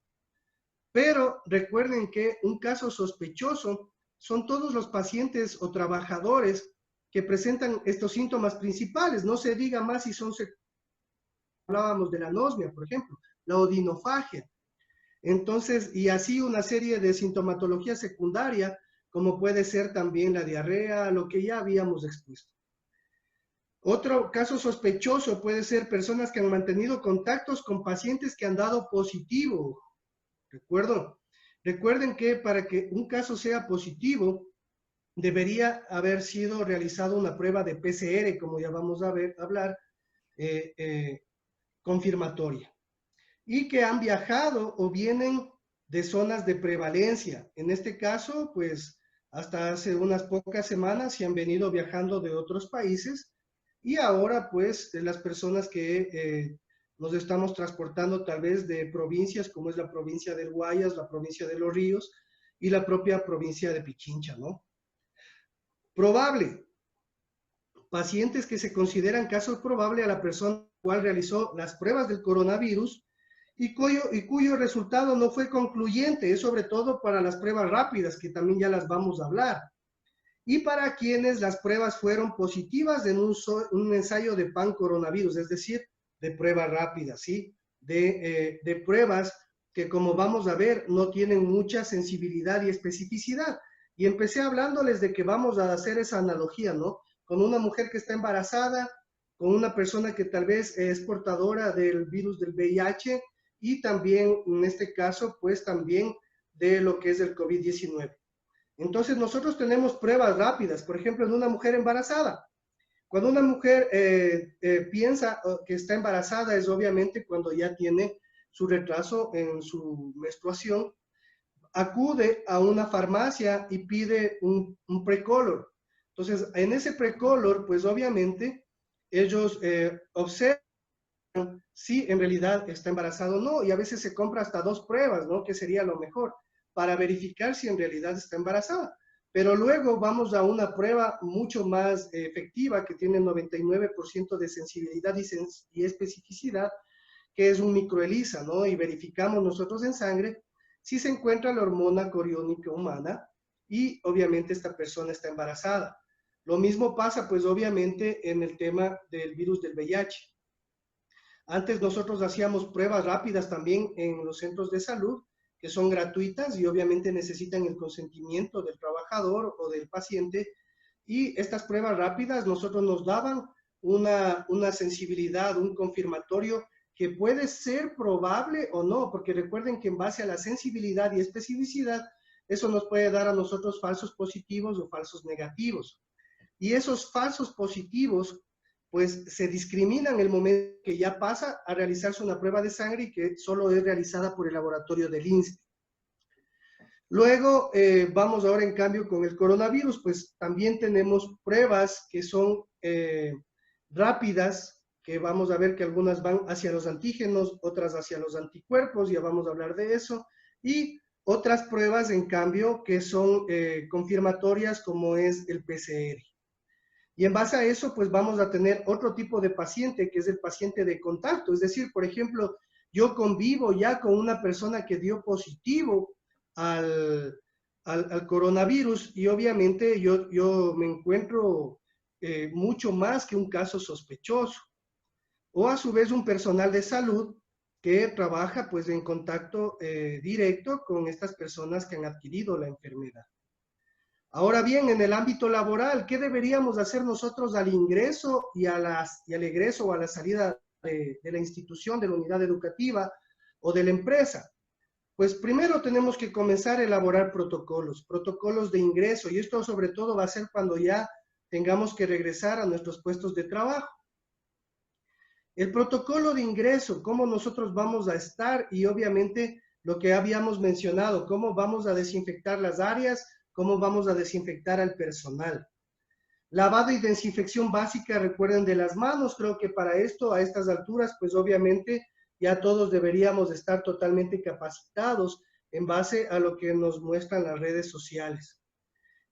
Pero recuerden que un caso sospechoso son todos los pacientes o trabajadores que presentan estos síntomas principales. No se diga más si son, hablábamos de la anosmia, por ejemplo, la odinofagia. Entonces, y así una serie de sintomatología secundaria, como puede ser también la diarrea, lo que ya habíamos expuesto. Otro caso sospechoso puede ser personas que han mantenido contactos con pacientes que han dado positivo. Recuerden que para que un caso sea positivo, debería haber sido realizada una prueba de PCR, como ya vamos a hablar, confirmatoria. Y que han viajado o vienen de zonas de prevalencia. En este caso, pues, hasta hace unas pocas semanas se han venido viajando de otros países y ahora, pues, las personas que nos estamos transportando tal vez de provincias como es la provincia del Guayas, la provincia de Los Ríos y la propia provincia de Pichincha, ¿no? Probable. Pacientes que se consideran caso probable a la persona cual realizó las pruebas del coronavirus y cuyo resultado no fue concluyente, es sobre todo para las pruebas rápidas, que también ya las vamos a hablar, y para quienes las pruebas fueron positivas en un ensayo de pan-coronavirus, es decir, de pruebas rápidas, ¿sí? De pruebas que, como vamos a ver, no tienen mucha sensibilidad y especificidad. Y empecé hablándoles de que vamos a hacer esa analogía, ¿no? Con una mujer que está embarazada, con una persona que tal vez es portadora del virus del VIH y también, en este caso, pues también de lo que es el COVID-19. Entonces, nosotros tenemos pruebas rápidas, por ejemplo, en una mujer embarazada. Cuando una mujer piensa que está embarazada es obviamente cuando ya tiene su retraso en su menstruación, acude a una farmacia y pide un precolor. Entonces, en ese precolor, pues obviamente ellos observan si en realidad está embarazada o no, y a veces se compra hasta 2 pruebas, ¿no? Que sería lo mejor, para verificar si en realidad está embarazada. Pero luego vamos a una prueba mucho más efectiva, que tiene 99% de sensibilidad y especificidad, que es un microELISA, ¿no? Y verificamos nosotros en sangre si se encuentra la hormona coriónica humana y obviamente esta persona está embarazada. Lo mismo pasa, pues obviamente, en el tema del virus del VIH. Antes nosotros hacíamos pruebas rápidas también en los centros de salud, que son gratuitas y obviamente necesitan el consentimiento del trabajador o del paciente. Y estas pruebas rápidas nosotros nos daban una sensibilidad, un confirmatorio que puede ser probable o no, porque recuerden que en base a la sensibilidad y especificidad, eso nos puede dar a nosotros falsos positivos o falsos negativos. Y esos falsos positivos, pues se discriminan en el momento que ya pasa a realizarse una prueba de sangre y que solo es realizada por el laboratorio del INSTE. Luego, vamos ahora en cambio con el coronavirus, pues también tenemos pruebas que son rápidas, que vamos a ver que algunas van hacia los antígenos, otras hacia los anticuerpos, ya vamos a hablar de eso, y otras pruebas en cambio que son confirmatorias como es el PCR. Y en base a eso, pues vamos a tener otro tipo de paciente, que es el paciente de contacto. Es decir, por ejemplo, yo convivo ya con una persona que dio positivo al coronavirus y obviamente yo me encuentro mucho más que un caso sospechoso. O a su vez un personal de salud que trabaja pues en contacto directo con estas personas que han adquirido la enfermedad. Ahora bien, en el ámbito laboral, ¿qué deberíamos hacer nosotros al ingreso y al egreso o a la salida de la institución, de la unidad educativa o de la empresa? Pues primero tenemos que comenzar a elaborar protocolos de ingreso, y esto sobre todo va a ser cuando ya tengamos que regresar a nuestros puestos de trabajo. El protocolo de ingreso, cómo nosotros vamos a estar y obviamente lo que habíamos mencionado, cómo vamos a desinfectar las áreas, cómo vamos a desinfectar al personal. Lavado y desinfección básica, recuerden, de las manos. Creo que para esto, a estas alturas, pues obviamente ya todos deberíamos estar totalmente capacitados en base a lo que nos muestran las redes sociales.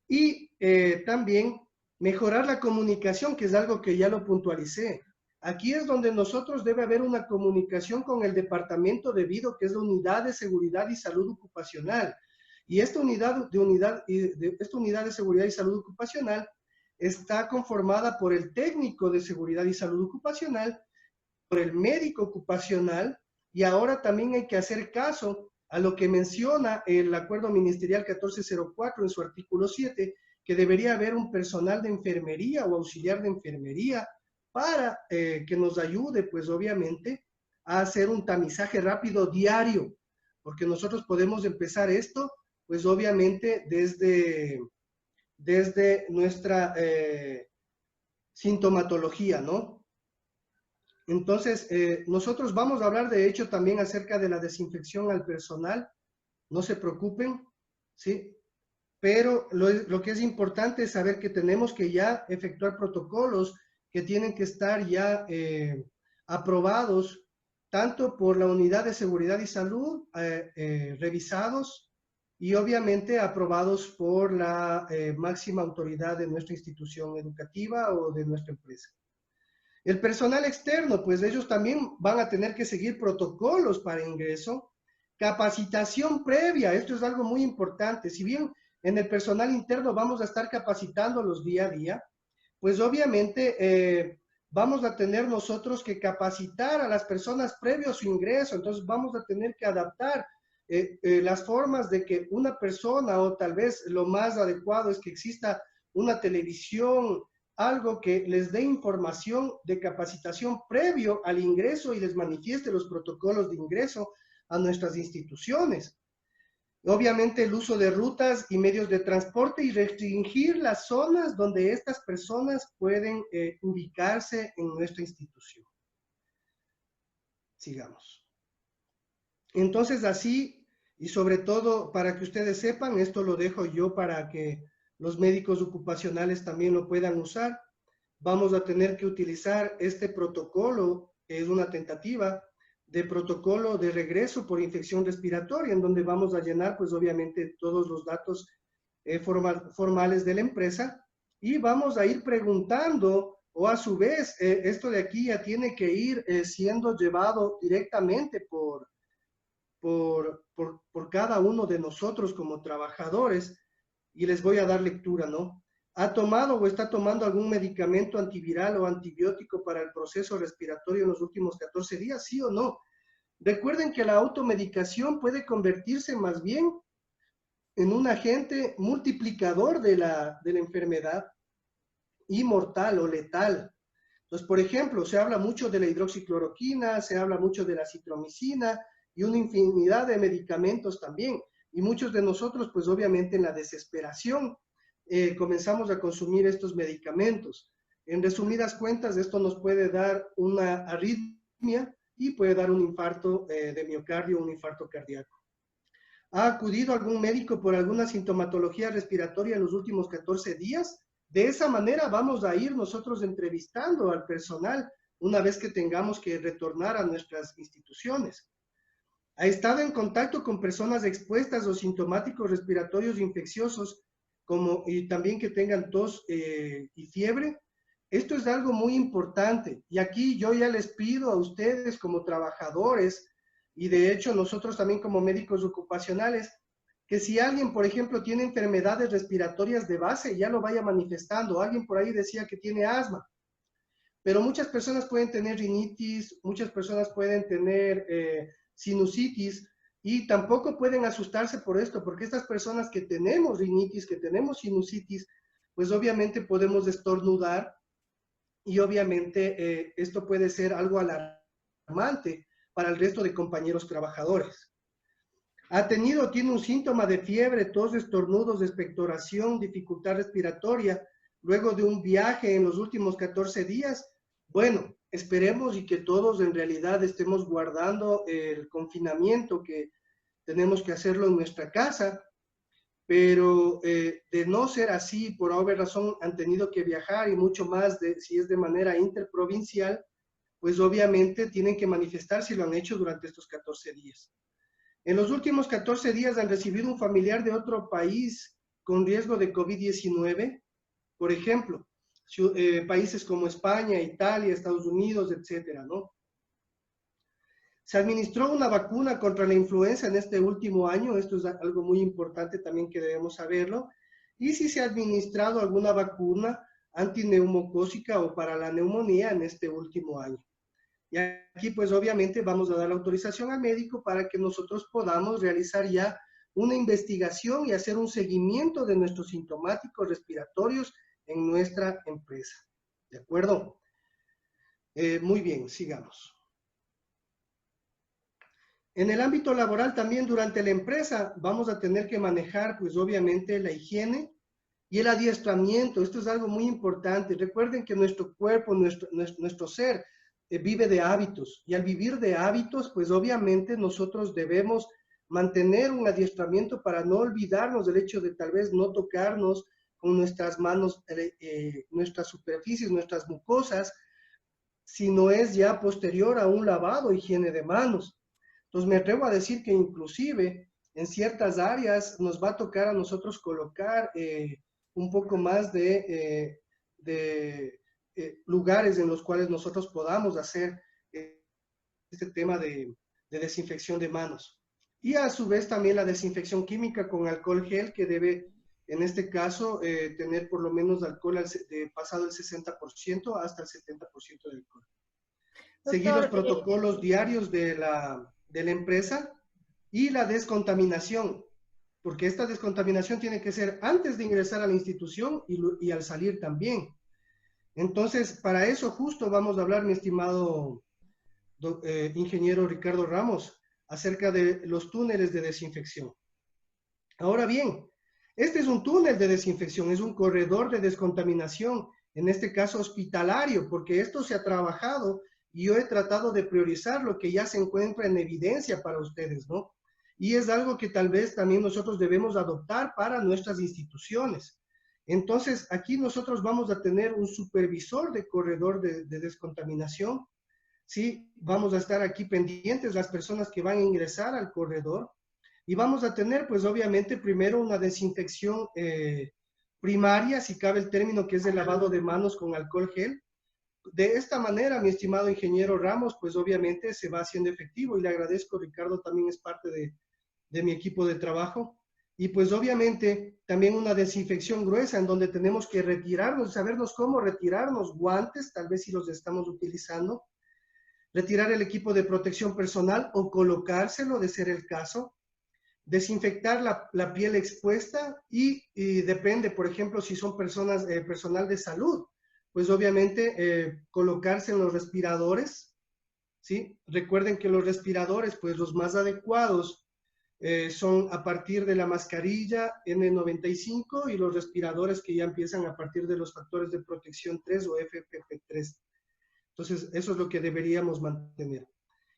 Y también mejorar la comunicación, que es algo que ya lo puntualicé. Aquí es donde nosotros debe haber una comunicación con el departamento debido, que es la Unidad de Seguridad y Salud Ocupacional. Y esta unidad de seguridad y salud ocupacional está conformada por el técnico de seguridad y salud ocupacional, por el médico ocupacional, y ahora también hay que hacer caso a lo que menciona el Acuerdo Ministerial 1404 en su artículo 7, que debería haber un personal de enfermería o auxiliar de enfermería para que nos ayude, pues obviamente, a hacer un tamizaje rápido diario, porque nosotros podemos empezar esto, pues obviamente desde nuestra sintomatología, ¿no? Entonces, nosotros vamos a hablar de hecho también acerca de la desinfección al personal, no se preocupen, ¿sí? Pero lo que es importante es saber que tenemos que ya efectuar protocolos que tienen que estar ya aprobados tanto por la Unidad de Seguridad y Salud, revisados y obviamente aprobados por la máxima autoridad de nuestra institución educativa o de nuestra empresa. El personal externo, pues ellos también van a tener que seguir protocolos para ingreso, capacitación previa, esto es algo muy importante. Si bien en el personal interno vamos a estar capacitándolos día a día, pues obviamente vamos a tener nosotros que capacitar a las personas previo a su ingreso, entonces vamos a tener que adaptar las formas de que una persona, o tal vez lo más adecuado es que exista una televisión, algo que les dé información de capacitación previo al ingreso y les manifieste los protocolos de ingreso a nuestras instituciones. Obviamente el uso de rutas y medios de transporte y restringir las zonas donde estas personas pueden ubicarse en nuestra institución. Sigamos. Entonces así, y sobre todo para que ustedes sepan, esto lo dejo yo para que los médicos ocupacionales también lo puedan usar. Vamos a tener que utilizar este protocolo, que es una tentativa de protocolo de regreso por infección respiratoria, en donde vamos a llenar, pues obviamente, todos los datos formales de la empresa y vamos a ir preguntando, o a su vez, esto de aquí ya tiene que ir siendo llevado directamente por cada uno de nosotros como trabajadores, y les voy a dar lectura, ¿no? ¿Ha tomado o está tomando algún medicamento antiviral o antibiótico para el proceso respiratorio en los últimos 14 días? ¿Sí o no? Recuerden que la automedicación puede convertirse más bien en un agente multiplicador de la enfermedad y mortal o letal. Entonces, por ejemplo, se habla mucho de la hidroxicloroquina, se habla mucho de la citromicina y una infinidad de medicamentos también. Y muchos de nosotros, pues obviamente en la desesperación, comenzamos a consumir estos medicamentos. En resumidas cuentas, esto nos puede dar una arritmia y puede dar un infarto de miocardio, un infarto cardíaco. ¿Ha acudido algún médico por alguna sintomatología respiratoria en los últimos 14 días? De esa manera vamos a ir nosotros entrevistando al personal una vez que tengamos que retornar a nuestras instituciones. ¿Ha estado en contacto con personas expuestas o sintomáticos respiratorios infecciosos y también que tengan tos y fiebre? Esto es algo muy importante y aquí yo ya les pido a ustedes como trabajadores y de hecho nosotros también como médicos ocupacionales, que si alguien, por ejemplo, tiene enfermedades respiratorias de base, ya lo vaya manifestando. Alguien por ahí decía que tiene asma, pero muchas personas pueden tener rinitis, muchas personas pueden tener sinusitis, y tampoco pueden asustarse por esto, porque estas personas que tenemos rinitis, que tenemos sinusitis, pues obviamente podemos estornudar y obviamente esto puede ser algo alarmante para el resto de compañeros trabajadores. Tiene un síntoma de fiebre, tos, estornudos, expectoración, dificultad respiratoria, luego de un viaje en los últimos 14 días. Bueno, esperemos y que todos en realidad estemos guardando el confinamiento, que tenemos que hacerlo en nuestra casa, pero de no ser así, por haber razón, han tenido que viajar y mucho más si es de manera interprovincial, pues obviamente tienen que manifestar si lo han hecho durante estos 14 días. En los últimos 14 días han recibido un familiar de otro país con riesgo de COVID-19, por ejemplo, países como España, Italia, Estados Unidos, etcétera, ¿no? Se administró una vacuna contra la influenza en este último año, esto es algo muy importante también que debemos saberlo, y si se ha administrado alguna vacuna antineumocócica o para la neumonía en este último año. Y aquí pues obviamente vamos a dar la autorización al médico para que nosotros podamos realizar ya una investigación y hacer un seguimiento de nuestros sintomáticos respiratorios en nuestra empresa. ¿De acuerdo? Muy bien, sigamos. En el ámbito laboral también durante la empresa vamos a tener que manejar, pues obviamente, la higiene y el adiestramiento. Esto es algo muy importante. Recuerden que nuestro cuerpo, nuestro ser, vive de hábitos. Y al vivir de hábitos, pues obviamente nosotros debemos mantener un adiestramiento para no olvidarnos del hecho de tal vez no tocarnos con nuestras manos, nuestras superficies, nuestras mucosas, si no es ya posterior a un lavado, higiene de manos. Entonces me atrevo a decir que inclusive en ciertas áreas nos va a tocar a nosotros colocar un poco más de lugares en los cuales nosotros podamos hacer este tema de desinfección de manos. Y a su vez también la desinfección química con alcohol gel, que debe, en este caso, tener por lo menos alcohol pasado el 60% hasta el 70% de alcohol. Seguir los Doctor, protocolos diarios de la empresa y la descontaminación, porque esta descontaminación tiene que ser antes de ingresar a la institución y al salir también. Entonces, para eso justo vamos a hablar, mi estimado ingeniero Ricardo Ramos, acerca de los túneles de desinfección. Ahora bien, este es un túnel de desinfección, es un corredor de descontaminación, en este caso hospitalario, porque esto se ha trabajado y yo he tratado de priorizar lo que ya se encuentra en evidencia para ustedes, ¿no? Y es algo que tal vez también nosotros debemos adoptar para nuestras instituciones. Entonces, aquí nosotros vamos a tener un supervisor de corredor de descontaminación, ¿sí? Vamos a estar aquí pendientes las personas que van a ingresar al corredor y vamos a tener, pues obviamente, primero una desinfección primaria, si cabe el término, que es el lavado de manos con alcohol gel. De esta manera, mi estimado ingeniero Ramos, pues obviamente se va haciendo efectivo y le agradezco, Ricardo también es parte de mi equipo de trabajo. Y pues obviamente también una desinfección gruesa en donde tenemos que retirarnos, sabernos cómo retirarnos guantes, tal vez si los estamos utilizando, retirar el equipo de protección personal o colocárselo de ser el caso, desinfectar la piel expuesta y depende, por ejemplo, si son personas, personal de salud, pues obviamente colocarse en los respiradores, ¿sí? Recuerden que los respiradores, pues los más adecuados son a partir de la mascarilla N95 y los respiradores que ya empiezan a partir de los factores de protección 3 o FFP3. Entonces, eso es lo que deberíamos mantener.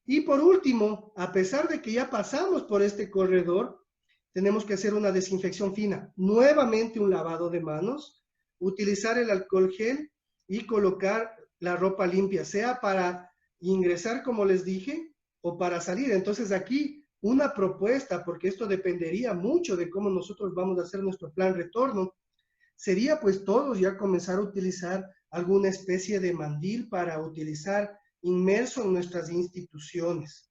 Y por último, a pesar de que ya pasamos por este corredor, tenemos que hacer una desinfección fina. Nuevamente un lavado de manos, utilizar el alcohol gel y colocar la ropa limpia, sea para ingresar, como les dije, o para salir. Entonces aquí una propuesta, porque esto dependería mucho de cómo nosotros vamos a hacer nuestro plan retorno, sería pues todos ya comenzar a utilizar alguna especie de mandil para utilizar inmerso en nuestras instituciones,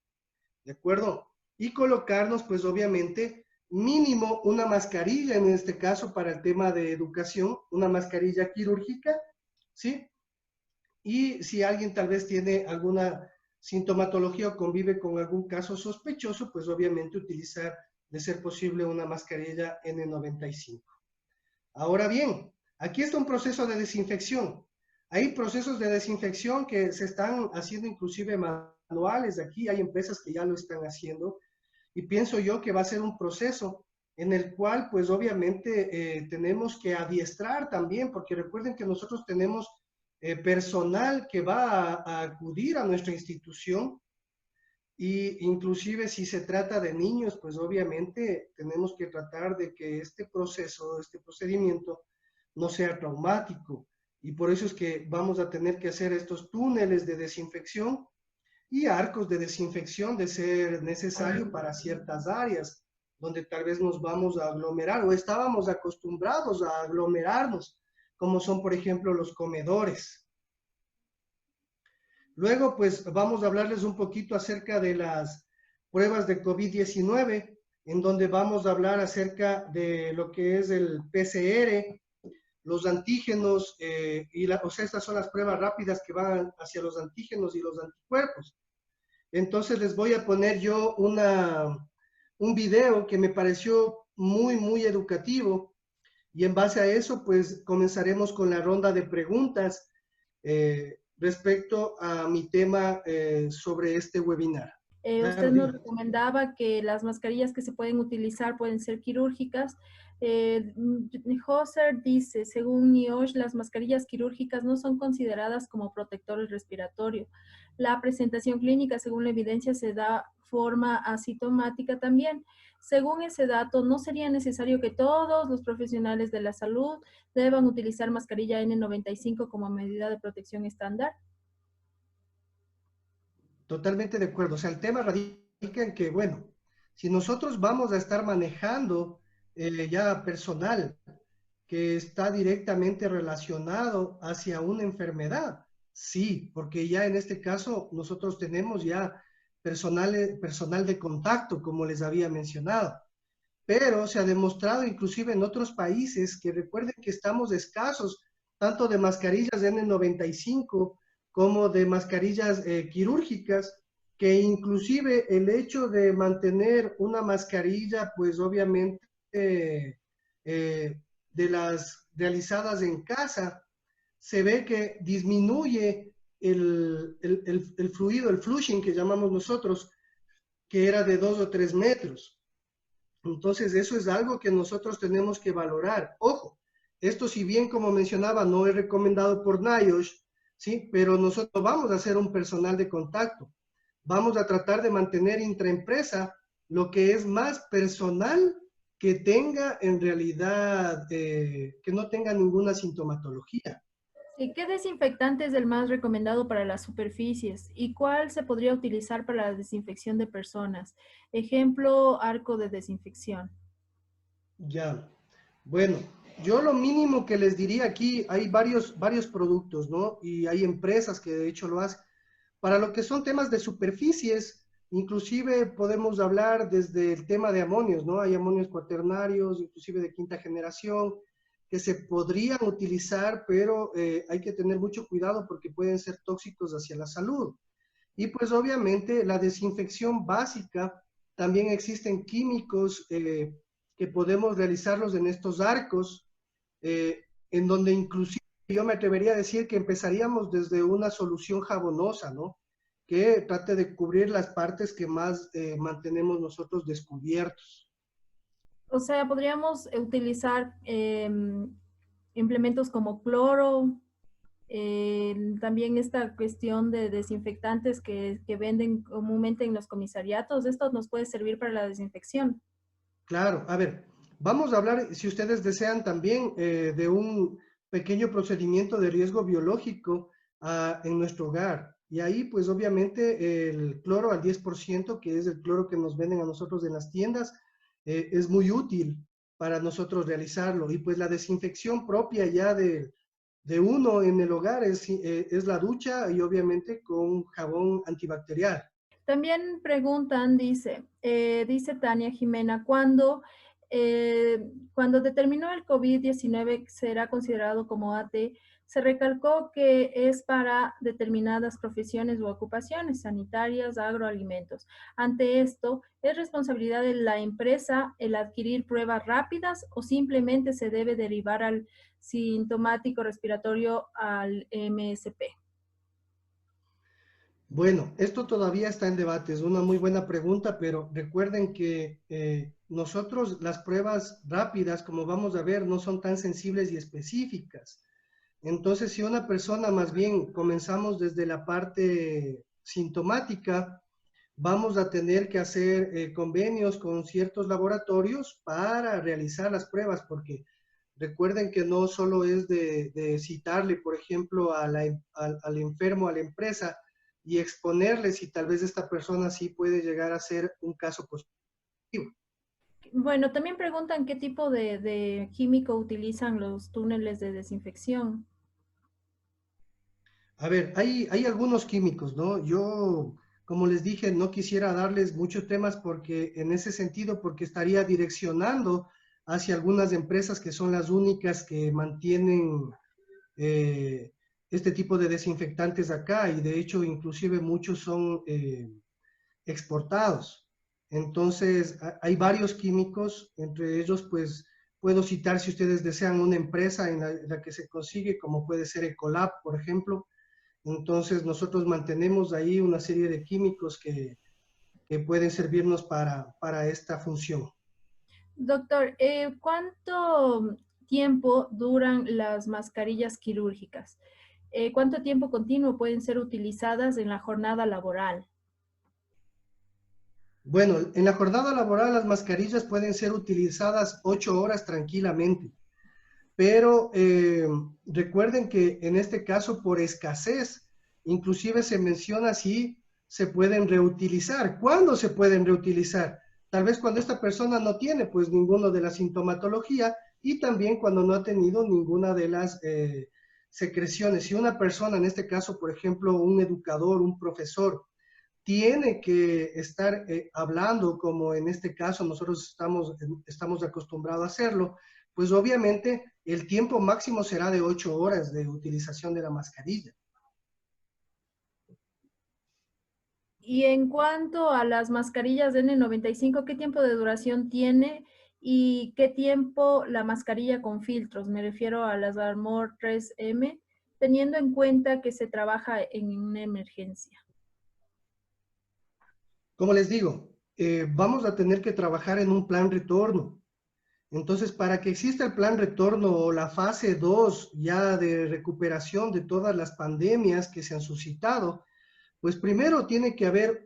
¿de acuerdo? Y colocarnos pues obviamente mínimo una mascarilla, en este caso para el tema de educación, una mascarilla quirúrgica, ¿sí? Y si alguien tal vez tiene alguna sintomatología o convive con algún caso sospechoso, pues obviamente utilizar, de ser posible, una mascarilla N95. Ahora bien, aquí está un proceso de desinfección. Hay procesos de desinfección que se están haciendo inclusive manuales. Aquí hay empresas que ya lo están haciendo y pienso yo que va a ser un proceso en el cual pues obviamente tenemos que adiestrar también, porque recuerden que nosotros tenemos personal que va a acudir a nuestra institución y inclusive si se trata de niños, pues obviamente tenemos que tratar de que este proceso, este procedimiento no sea traumático. Y por eso es que vamos a tener que hacer estos túneles de desinfección y arcos de desinfección de ser necesario para ciertas áreas donde tal vez nos vamos a aglomerar o estábamos acostumbrados a aglomerarnos, como son por ejemplo los comedores. Luego, pues vamos a hablarles un poquito acerca de las pruebas de COVID-19, en donde vamos a hablar acerca de lo que es el PCR, los antígenos, o sea, estas son las pruebas rápidas que van hacia los antígenos y los anticuerpos. Entonces les voy a poner yo un video que me pareció muy, muy educativo y en base a eso, pues comenzaremos con la ronda de preguntas. respecto a mi tema sobre este webinar. Usted Claro, nos diga. recomendaba que las mascarillas que se pueden utilizar pueden ser quirúrgicas. Hosser dice, según NIOSH, las mascarillas quirúrgicas no son consideradas como protectores respiratorios. La presentación clínica, según la evidencia, se da forma asintomática también. Según ese dato, ¿no sería necesario que todos los profesionales de la salud deban utilizar mascarilla N95 como medida de protección estándar? Totalmente de acuerdo. O sea, el tema radica en que, bueno, si nosotros vamos a estar manejando ya personal que está directamente relacionado hacia una enfermedad, sí, porque ya en este caso nosotros tenemos ya personal de contacto, como les había mencionado, pero se ha demostrado inclusive en otros países que recuerden que estamos escasos tanto de mascarillas N95 como de mascarillas quirúrgicas, que inclusive el hecho de mantener una mascarilla, pues obviamente de las realizadas en casa, se ve que disminuye el fluido, el flushing que llamamos nosotros, que era de 2 o 3 metros. Entonces, eso es algo que nosotros tenemos que valorar. Ojo, esto si bien, como mencionaba, no es recomendado por NIOSH, ¿sí? Pero nosotros vamos a hacer un personal de contacto. Vamos a tratar de mantener intraempresa lo que es más personal que tenga en realidad, que no tenga ninguna sintomatología. ¿Y qué desinfectante es el más recomendado para las superficies? ¿Y cuál se podría utilizar para la desinfección de personas? Ejemplo, arco de desinfección. Ya, bueno, yo lo mínimo que les diría aquí, hay varios productos, ¿no? Y hay empresas que de hecho lo hacen. Para lo que son temas de superficies, inclusive podemos hablar desde el tema de amonios, ¿no? Hay amonios cuaternarios, inclusive de quinta generación, que se podrían utilizar, pero hay que tener mucho cuidado porque pueden ser tóxicos hacia la salud. Y pues obviamente la desinfección básica, también existen químicos que podemos realizarlos en estos arcos, en donde inclusive yo me atrevería a decir que empezaríamos desde una solución jabonosa, ¿no? Que trate de cubrir las partes que más mantenemos nosotros descubiertos. O sea, podríamos utilizar implementos como cloro, también esta cuestión de desinfectantes que venden comúnmente en los comisariatos. Esto nos puede servir para la desinfección. Claro, a ver, vamos a hablar, si ustedes desean, también de un pequeño procedimiento de riesgo biológico en nuestro hogar. Y ahí, pues obviamente, el cloro al 10%, que es el cloro que nos venden a nosotros en las tiendas, es muy útil para nosotros realizarlo. Y pues la desinfección propia ya de uno en el hogar es la ducha y obviamente con jabón antibacterial. También preguntan, dice Tania Jimena, cuando determinó el COVID-19 será considerado como AT, se recalcó que es para determinadas profesiones u ocupaciones sanitarias, agroalimentos. Ante esto, ¿es responsabilidad de la empresa el adquirir pruebas rápidas o simplemente se debe derivar al sintomático respiratorio al MSP? Bueno, esto todavía está en debate, es una muy buena pregunta, pero recuerden que nosotros las pruebas rápidas, como vamos a ver, no son tan sensibles y específicas. Entonces, si una persona más bien comenzamos desde la parte sintomática, vamos a tener que hacer convenios con ciertos laboratorios para realizar las pruebas, porque recuerden que no solo es de citarle, por ejemplo, al enfermo, a la empresa, y exponerle si tal vez esta persona sí puede llegar a ser un caso positivo. Bueno, también preguntan qué tipo de químico utilizan los túneles de desinfección. A ver, hay algunos químicos, ¿no? Yo, como les dije, no quisiera darles muchos temas porque en ese sentido, porque estaría direccionando hacia algunas empresas que son las únicas que mantienen eh, este tipo de desinfectantes acá y de hecho inclusive muchos son exportados. Entonces, hay varios químicos, entre ellos pues puedo citar si ustedes desean una empresa en la que se consigue, como puede ser Ecolab, por ejemplo, Entonces nosotros mantenemos ahí una serie de químicos que pueden servirnos para esta función. Doctor, ¿cuánto tiempo duran las mascarillas quirúrgicas? ¿Cuánto tiempo continuo pueden ser utilizadas en la jornada laboral? Bueno, en la jornada laboral las mascarillas pueden ser utilizadas 8 horas tranquilamente, pero recuerden que en este caso por escasez, inclusive se menciona si se pueden reutilizar. ¿Cuándo se pueden reutilizar? Tal vez cuando esta persona no tiene pues ninguno de la sintomatología y también cuando no ha tenido ninguna de las secreciones. Si una persona, en este caso, por ejemplo, un educador, un profesor, tiene que estar hablando, como en este caso nosotros estamos acostumbrados a hacerlo, pues obviamente el tiempo máximo será de 8 horas de utilización de la mascarilla. Y en cuanto a las mascarillas de N95, ¿qué tiempo de duración tiene y qué tiempo la mascarilla con filtros? Me refiero a las Armor 3M, teniendo en cuenta que se trabaja en una emergencia. Como les digo, vamos a tener que trabajar en un plan retorno. Entonces, para que exista el plan retorno o la fase 2 ya de recuperación de todas las pandemias que se han suscitado, pues primero tiene que haber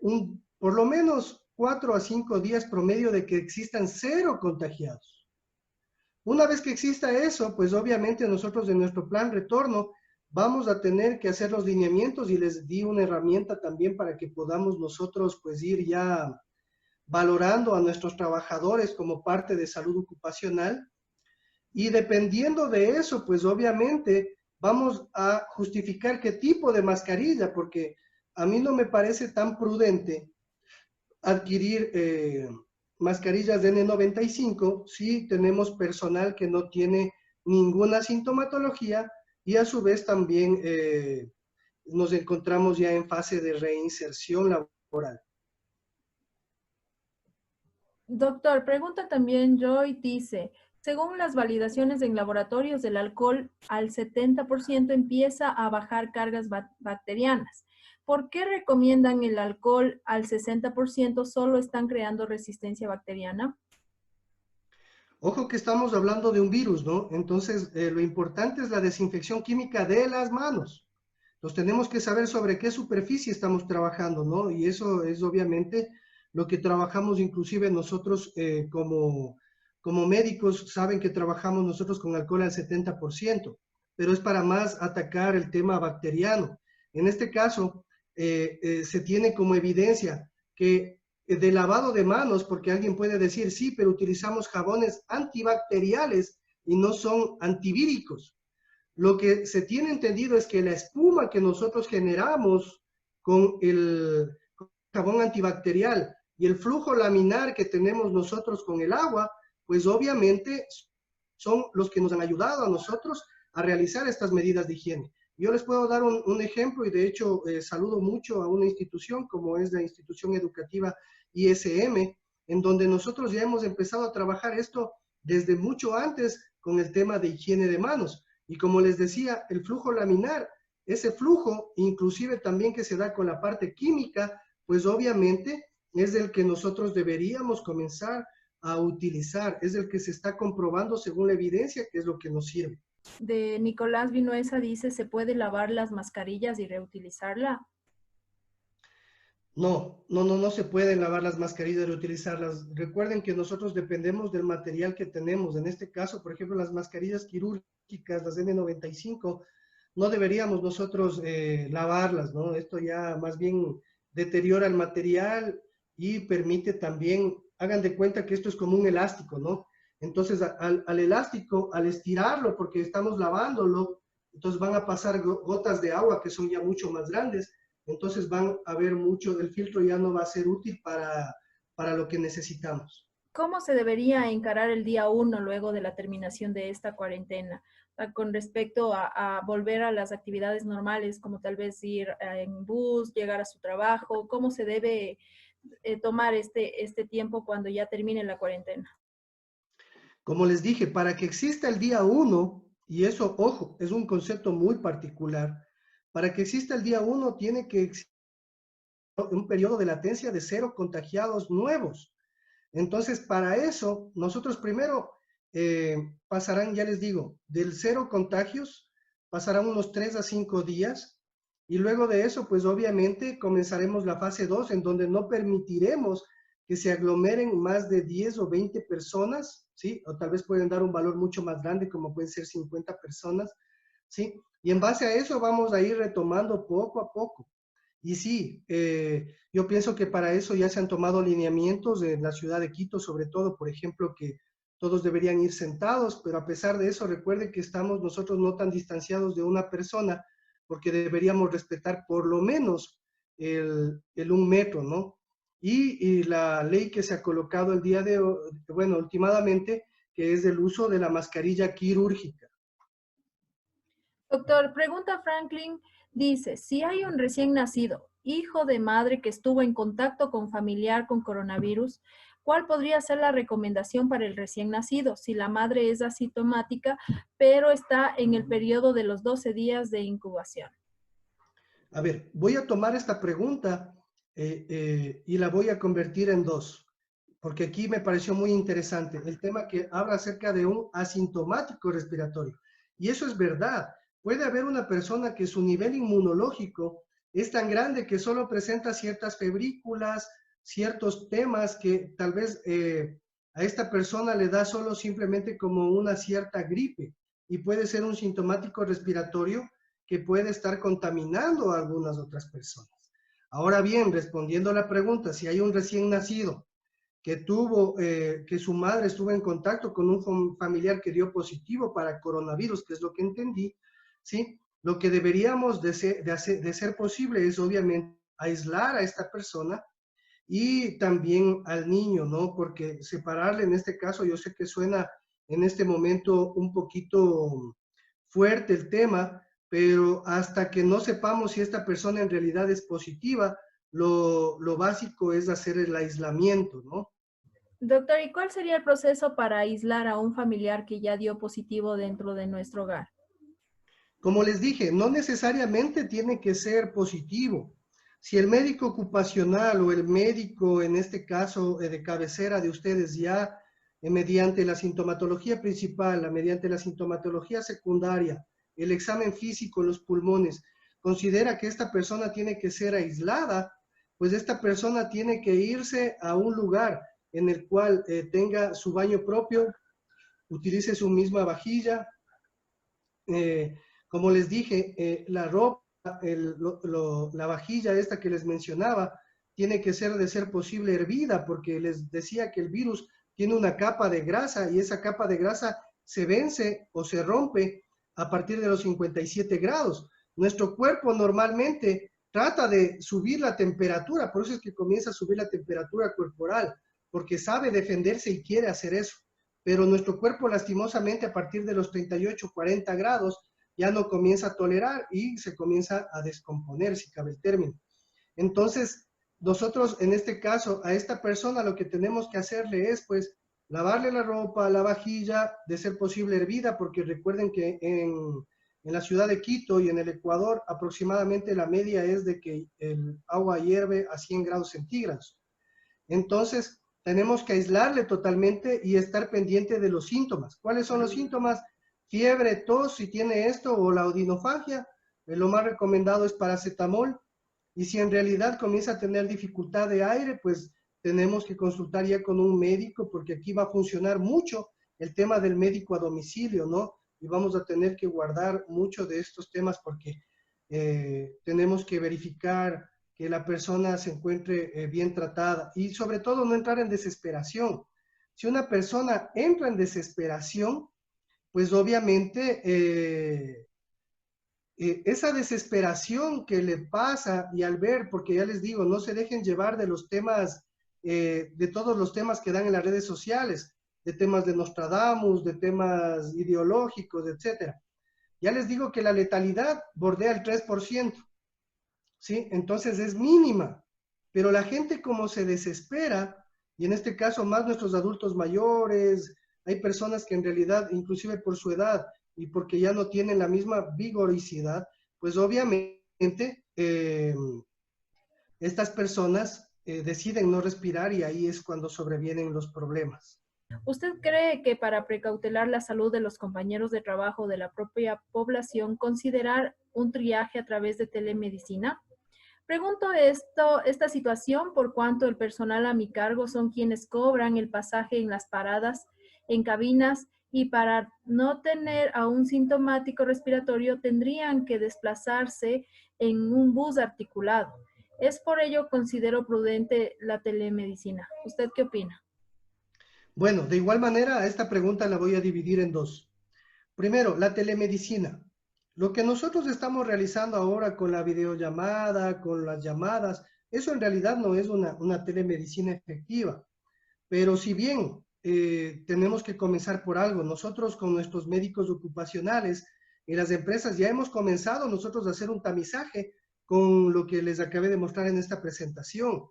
por lo menos 4 a 5 días promedio de que existan 0 contagiados. Una vez que exista eso, pues obviamente nosotros en nuestro plan retorno vamos a tener que hacer los lineamientos y les di una herramienta también para que podamos nosotros pues ir ya valorando a nuestros trabajadores como parte de salud ocupacional y dependiendo de eso, pues obviamente vamos a justificar qué tipo de mascarilla, porque a mí no me parece tan prudente adquirir mascarillas de N95 si tenemos personal que no tiene ninguna sintomatología y a su vez también nos encontramos ya en fase de reinserción laboral. Doctor, pregunta también Joy, dice, según las validaciones en laboratorios, el alcohol al 70% empieza a bajar cargas bacterianas. ¿Por qué recomiendan el alcohol al 60%? ¿Solo están creando resistencia bacteriana? Ojo que estamos hablando de un virus, ¿no? Entonces, lo importante es la desinfección química de las manos. Nos tenemos que saber sobre qué superficie estamos trabajando, ¿no? Y eso es obviamente lo que trabajamos inclusive nosotros como médicos, saben que trabajamos nosotros con alcohol al 70%, pero es para más atacar el tema bacteriano. En este caso, se tiene como evidencia que de lavado de manos, porque alguien puede decir, sí, pero utilizamos jabones antibacteriales y no son antivíricos. Lo que se tiene entendido es que la espuma que nosotros generamos con el jabón antibacterial y el flujo laminar que tenemos nosotros con el agua, pues obviamente son los que nos han ayudado a nosotros a realizar estas medidas de higiene. Yo les puedo dar un ejemplo y de hecho saludo mucho a una institución como es la institución educativa ISM, en donde nosotros ya hemos empezado a trabajar esto desde mucho antes con el tema de higiene de manos. Y como les decía, el flujo laminar, ese flujo, inclusive también que se da con la parte química, pues obviamente es el que nosotros deberíamos comenzar a utilizar, es el que se está comprobando según la evidencia que es lo que nos sirve. De Nicolás Vinuesa dice, ¿se puede lavar las mascarillas y reutilizarla? No se pueden lavar las mascarillas y reutilizarlas. Recuerden que nosotros dependemos del material que tenemos. En este caso, por ejemplo, las mascarillas quirúrgicas, las N95, no deberíamos nosotros lavarlas, ¿no? Esto ya más bien deteriora el material y permite también, hagan de cuenta que esto es como un elástico, ¿no? Entonces, al elástico, al estirarlo, porque estamos lavándolo, entonces van a pasar gotas de agua que son ya mucho más grandes, entonces van a ver mucho, el filtro ya no va a ser útil para lo que necesitamos. ¿Cómo se debería encarar el día 1 luego de la terminación de esta cuarentena? Con respecto a volver a las actividades normales, como tal vez ir en bus, llegar a su trabajo, ¿cómo se debe tomar este tiempo cuando ya termine la cuarentena? Como les dije, para que exista el día 1, y eso, ojo, es un concepto muy particular, Para que exista el día 1 tiene que existir un periodo de latencia de 0 contagiados nuevos. Entonces, para eso, nosotros primero pasarán, ya les digo, del 0 contagios, pasarán unos 3 a 5 días, y luego de eso, pues obviamente comenzaremos la fase 2, en donde no permitiremos que se aglomeren más de 10 o 20 personas, ¿sí? O tal vez pueden dar un valor mucho más grande, como pueden ser 50 personas, ¿sí? Y en base a eso vamos a ir retomando poco a poco. Y sí, yo pienso que para eso ya se han tomado lineamientos en la ciudad de Quito, sobre todo, por ejemplo, que todos deberían ir sentados, pero a pesar de eso, recuerden que estamos nosotros no tan distanciados de una persona, porque deberíamos respetar por lo menos el 1 metro, ¿no? Y la ley que se ha colocado el día de hoy, bueno, últimamente, que es el uso de la mascarilla quirúrgica. Doctor, pregunta Franklin, dice, si hay un recién nacido, hijo de madre que estuvo en contacto con familiar con coronavirus, ¿cuál podría ser la recomendación para el recién nacido si la madre es asintomática, pero está en el periodo de los 12 días de incubación? A ver, voy a tomar esta pregunta y la voy a convertir en dos, porque aquí me pareció muy interesante el tema que habla acerca de un asintomático respiratorio. Y eso es verdad. Puede haber una persona que su nivel inmunológico es tan grande que solo presenta ciertas febrículas, ciertos temas que tal vez a esta persona le da solo simplemente como una cierta gripe, y puede ser un sintomático respiratorio que puede estar contaminando a algunas otras personas. Ahora bien, respondiendo a la pregunta, si hay un recién nacido que que su madre estuvo en contacto con un familiar que dio positivo para coronavirus, que es lo que entendí, ¿sí? Lo que deberíamos de ser posible es obviamente aislar a esta persona y también al niño, ¿no? Porque separarle en este caso, yo sé que suena en este momento un poquito fuerte el tema, pero hasta que no sepamos si esta persona en realidad es positiva, lo básico es hacer el aislamiento, ¿no? Doctor, ¿y cuál sería el proceso para aislar a un familiar que ya dio positivo dentro de nuestro hogar? Como les dije, no necesariamente tiene que ser positivo. Si el médico ocupacional o el médico, en este caso de cabecera de ustedes, ya mediante la sintomatología principal, mediante la sintomatología secundaria, el examen físico en los pulmones, considera que esta persona tiene que ser aislada, pues esta persona tiene que irse a un lugar en el cual tenga su baño propio, utilice su misma vajilla, como les dije, la ropa, la vajilla esta que les mencionaba, tiene que ser de ser posible hervida, porque les decía que el virus tiene una capa de grasa y esa capa de grasa se vence o se rompe a partir de los 57 grados. Nuestro cuerpo normalmente trata de subir la temperatura, por eso es que comienza a subir la temperatura corporal, porque sabe defenderse y quiere hacer eso. Pero nuestro cuerpo lastimosamente a partir de los 38, 40 grados ya no comienza a tolerar y se comienza a descomponer, si cabe el término. Entonces, nosotros en este caso a esta persona lo que tenemos que hacerle es pues lavarle la ropa, la vajilla, de ser posible hervida, porque recuerden que en la ciudad de Quito y en el Ecuador aproximadamente la media es de que el agua hierve a 100 grados centígrados. Entonces, tenemos que aislarle totalmente y estar pendiente de los síntomas. ¿Cuáles son los síntomas? Fiebre, tos, si tiene esto, o la odinofagia. Lo más recomendado es paracetamol. Y si en realidad comienza a tener dificultad de aire, pues tenemos que consultar ya con un médico, porque aquí va a funcionar mucho el tema del médico a domicilio, ¿no? Y vamos a tener que guardar mucho de estos temas porque tenemos que verificar que la persona se encuentre bien tratada y sobre todo no entrar en desesperación. Si una persona entra en desesperación, pues obviamente esa desesperación que le pasa y al ver, porque ya les digo, no se dejen llevar de los temas, de todos los temas que dan en las redes sociales, de temas de Nostradamus, de temas ideológicos, etcétera. Ya les digo que la letalidad bordea el 3%. ¿Sí? Entonces es mínima, pero la gente como se desespera, y en este caso más nuestros adultos mayores, hay personas que en realidad, inclusive por su edad y porque ya no tienen la misma vigoricidad, pues obviamente estas personas deciden no respirar y ahí es cuando sobrevienen los problemas. ¿Usted cree que para precautelar la salud de los compañeros de trabajo de la propia población, considerar un triaje a través de telemedicina? Pregunto esta situación por cuanto el personal a mi cargo son quienes cobran el pasaje en las paradas, en cabinas, y para no tener a un sintomático respiratorio tendrían que desplazarse en un bus articulado. Es por ello considero prudente la telemedicina. ¿Usted qué opina? Bueno, de igual manera, a esta pregunta la voy a dividir en dos. Primero, la telemedicina. Lo que nosotros estamos realizando ahora con la videollamada, con las llamadas, eso en realidad no es una telemedicina efectiva. Pero si bien tenemos que comenzar por algo, nosotros con nuestros médicos ocupacionales en las empresas ya hemos comenzado nosotros a hacer un tamizaje con lo que les acabé de mostrar en esta presentación.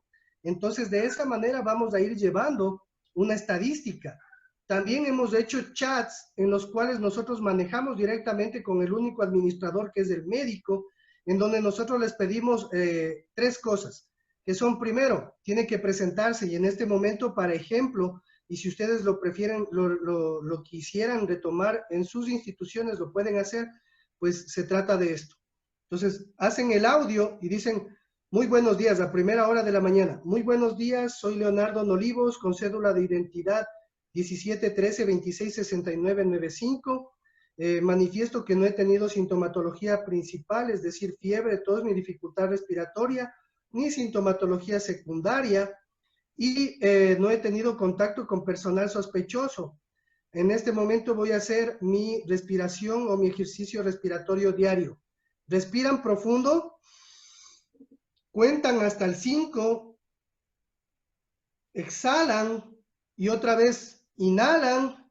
Entonces, de esa manera vamos a ir llevando una estadística. También hemos hecho chats en los cuales nosotros manejamos directamente con el único administrador que es el médico, en donde nosotros les pedimos tres cosas, que son, primero, tiene que presentarse y en este momento, para ejemplo, y si ustedes lo prefieren, lo quisieran retomar en sus instituciones, lo pueden hacer, pues se trata de esto. Entonces, hacen el audio y dicen, muy buenos días, a primera hora de la mañana. Muy buenos días, soy Leonardo Nolivos, con cédula de identidad 1713-266995. Manifiesto que no he tenido sintomatología principal, es decir, fiebre, tos ni dificultad respiratoria, ni sintomatología secundaria, y no he tenido contacto con personal sospechoso. En este momento voy a hacer mi respiración o mi ejercicio respiratorio diario. Respiran profundo, cuentan hasta el 5, exhalan y otra vez inhalan,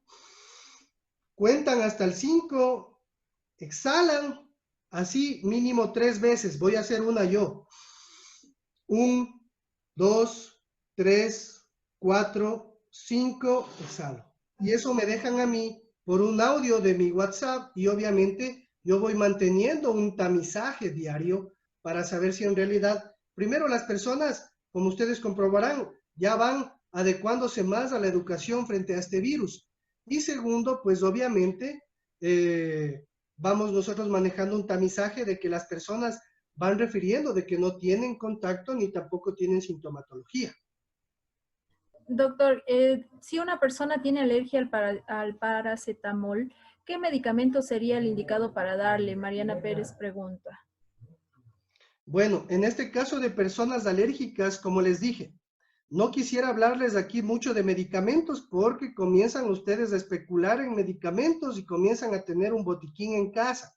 cuentan hasta el 5, exhalan, así mínimo 3 veces. Voy a hacer una yo. 1, 2, 3, 4, 5, exhalo. Y eso me dejan a mí por un audio de mi WhatsApp y obviamente yo voy manteniendo un tamizaje diario para saber si en realidad, primero las personas, como ustedes comprobarán, ya van adecuándose más a la educación frente a este virus. Y segundo, pues obviamente vamos nosotros manejando un tamizaje de que las personas van refiriendo de que no tienen contacto ni tampoco tienen sintomatología. Doctor, si una persona tiene alergia al paracetamol, ¿qué medicamento sería el indicado para darle? Mariana Pérez pregunta. Bueno, en este caso de personas alérgicas, como les dije, no quisiera hablarles aquí mucho de medicamentos porque comienzan ustedes a especular en medicamentos y comienzan a tener un botiquín en casa.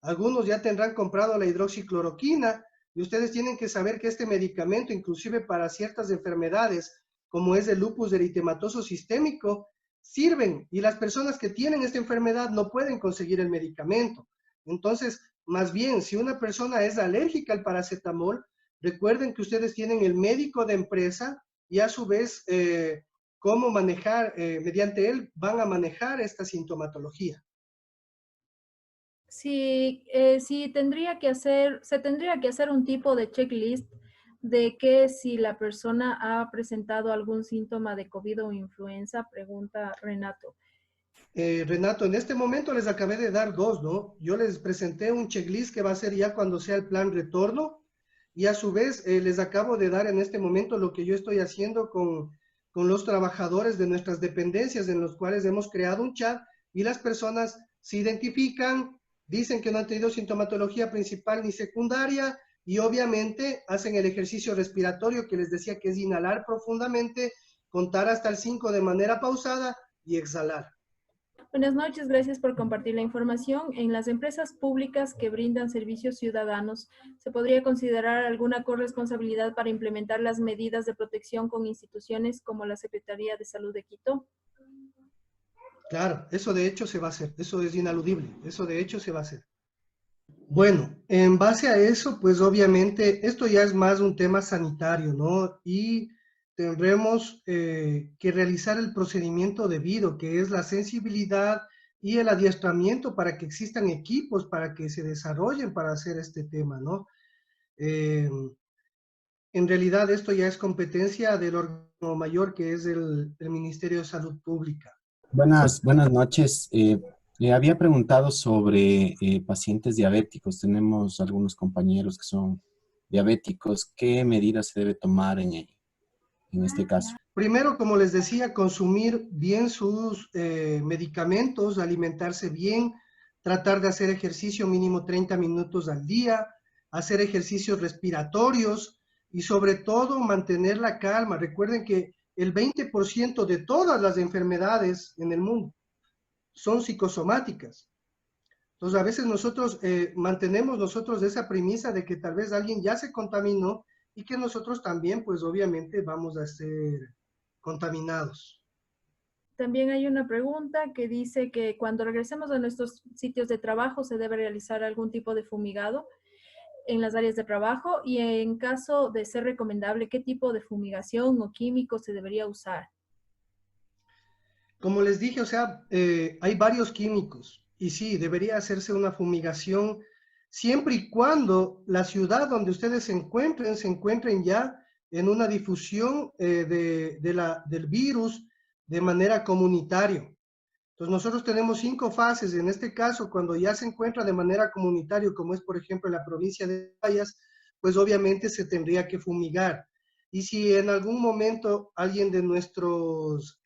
Algunos ya tendrán comprado la hidroxicloroquina y ustedes tienen que saber que este medicamento, inclusive para ciertas enfermedades, como es el lupus eritematoso sistémico, sirven y las personas que tienen esta enfermedad no pueden conseguir el medicamento. Entonces, más bien, si una persona es alérgica al paracetamol, recuerden que ustedes tienen el médico de empresa y a su vez, cómo manejar, mediante él van a manejar esta sintomatología. Sí, sí se tendría que hacer un tipo de checklist de que si la persona ha presentado algún síntoma de COVID o influenza, pregunta Renato. Renato, en este momento les acabé de dar dos, ¿no? Yo les presenté un checklist que va a ser ya cuando sea el plan retorno y a su vez les acabo de dar en este momento lo que yo estoy haciendo con los trabajadores de nuestras dependencias en los cuales hemos creado un chat y las personas se identifican, dicen que no han tenido sintomatología principal ni secundaria y obviamente hacen el ejercicio respiratorio que les decía que es inhalar profundamente, contar hasta el 5 de manera pausada y exhalar. Buenas noches, gracias por compartir la información. En las empresas públicas que brindan servicios ciudadanos, ¿se podría considerar alguna corresponsabilidad para implementar las medidas de protección con instituciones como la Secretaría de Salud de Quito? Claro, eso de hecho se va a hacer, eso es inaludible, eso de hecho se va a hacer. Bueno, en base a eso, pues obviamente esto ya es más un tema sanitario, ¿no? Y tendremos que realizar el procedimiento debido, que es la sensibilidad y el adiestramiento para que existan equipos, para que se desarrollen para hacer este tema, ¿no? Eh, en realidad esto ya es competencia del órgano mayor que es el Ministerio de Salud Pública. Buenas noches. Le había preguntado sobre pacientes diabéticos. Tenemos algunos compañeros que son diabéticos. ¿Qué medidas se debe tomar en este caso? Primero, como les decía, consumir bien sus medicamentos, alimentarse bien, tratar de hacer ejercicio mínimo 30 minutos al día, hacer ejercicios respiratorios y sobre todo mantener la calma. Recuerden que el 20% de todas las enfermedades en el mundo son psicosomáticas. Entonces, a veces nosotros mantenemos esa premisa de que tal vez alguien ya se contaminó y que nosotros también, pues obviamente, vamos a ser contaminados. También hay una pregunta que dice que cuando regresemos a nuestros sitios de trabajo se debe realizar algún tipo de fumigado en las áreas de trabajo y en caso de ser recomendable, ¿qué tipo de fumigación o químico se debería usar? Como les dije, o sea, hay varios químicos y sí, debería hacerse una fumigación siempre y cuando la ciudad donde ustedes se encuentren ya en una difusión del virus de manera comunitaria. Entonces nosotros tenemos 5 fases. En este caso, cuando ya se encuentra de manera comunitaria, como es por ejemplo en la provincia de Guayas, pues obviamente se tendría que fumigar. Y si en algún momento alguien de nuestros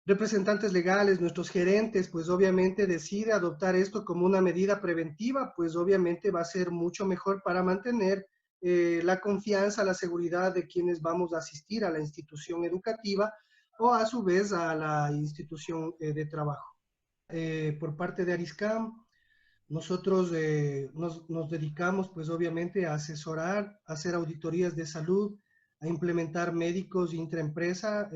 representantes legales, nuestros gerentes, pues obviamente decide adoptar esto como una medida preventiva, pues obviamente va a ser mucho mejor para mantener la confianza, la seguridad de quienes vamos a asistir a la institución educativa o a su vez a la institución de trabajo. Por parte de Ariscam, nosotros nos dedicamos pues obviamente a asesorar, a hacer auditorías de salud, a implementar médicos intraempresa.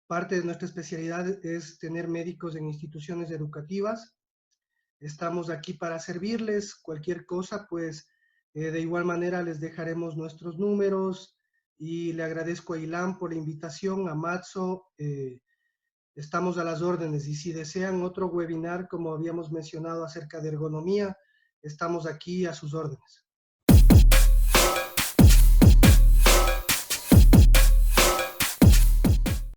Parte de nuestra especialidad es tener médicos en instituciones educativas. Estamos aquí para servirles. Cualquier cosa, pues de igual manera les dejaremos nuestros números y le agradezco a Ilan por la invitación, a Matzo. Estamos a las órdenes y si desean otro webinar, como habíamos mencionado acerca de ergonomía, estamos aquí a sus órdenes.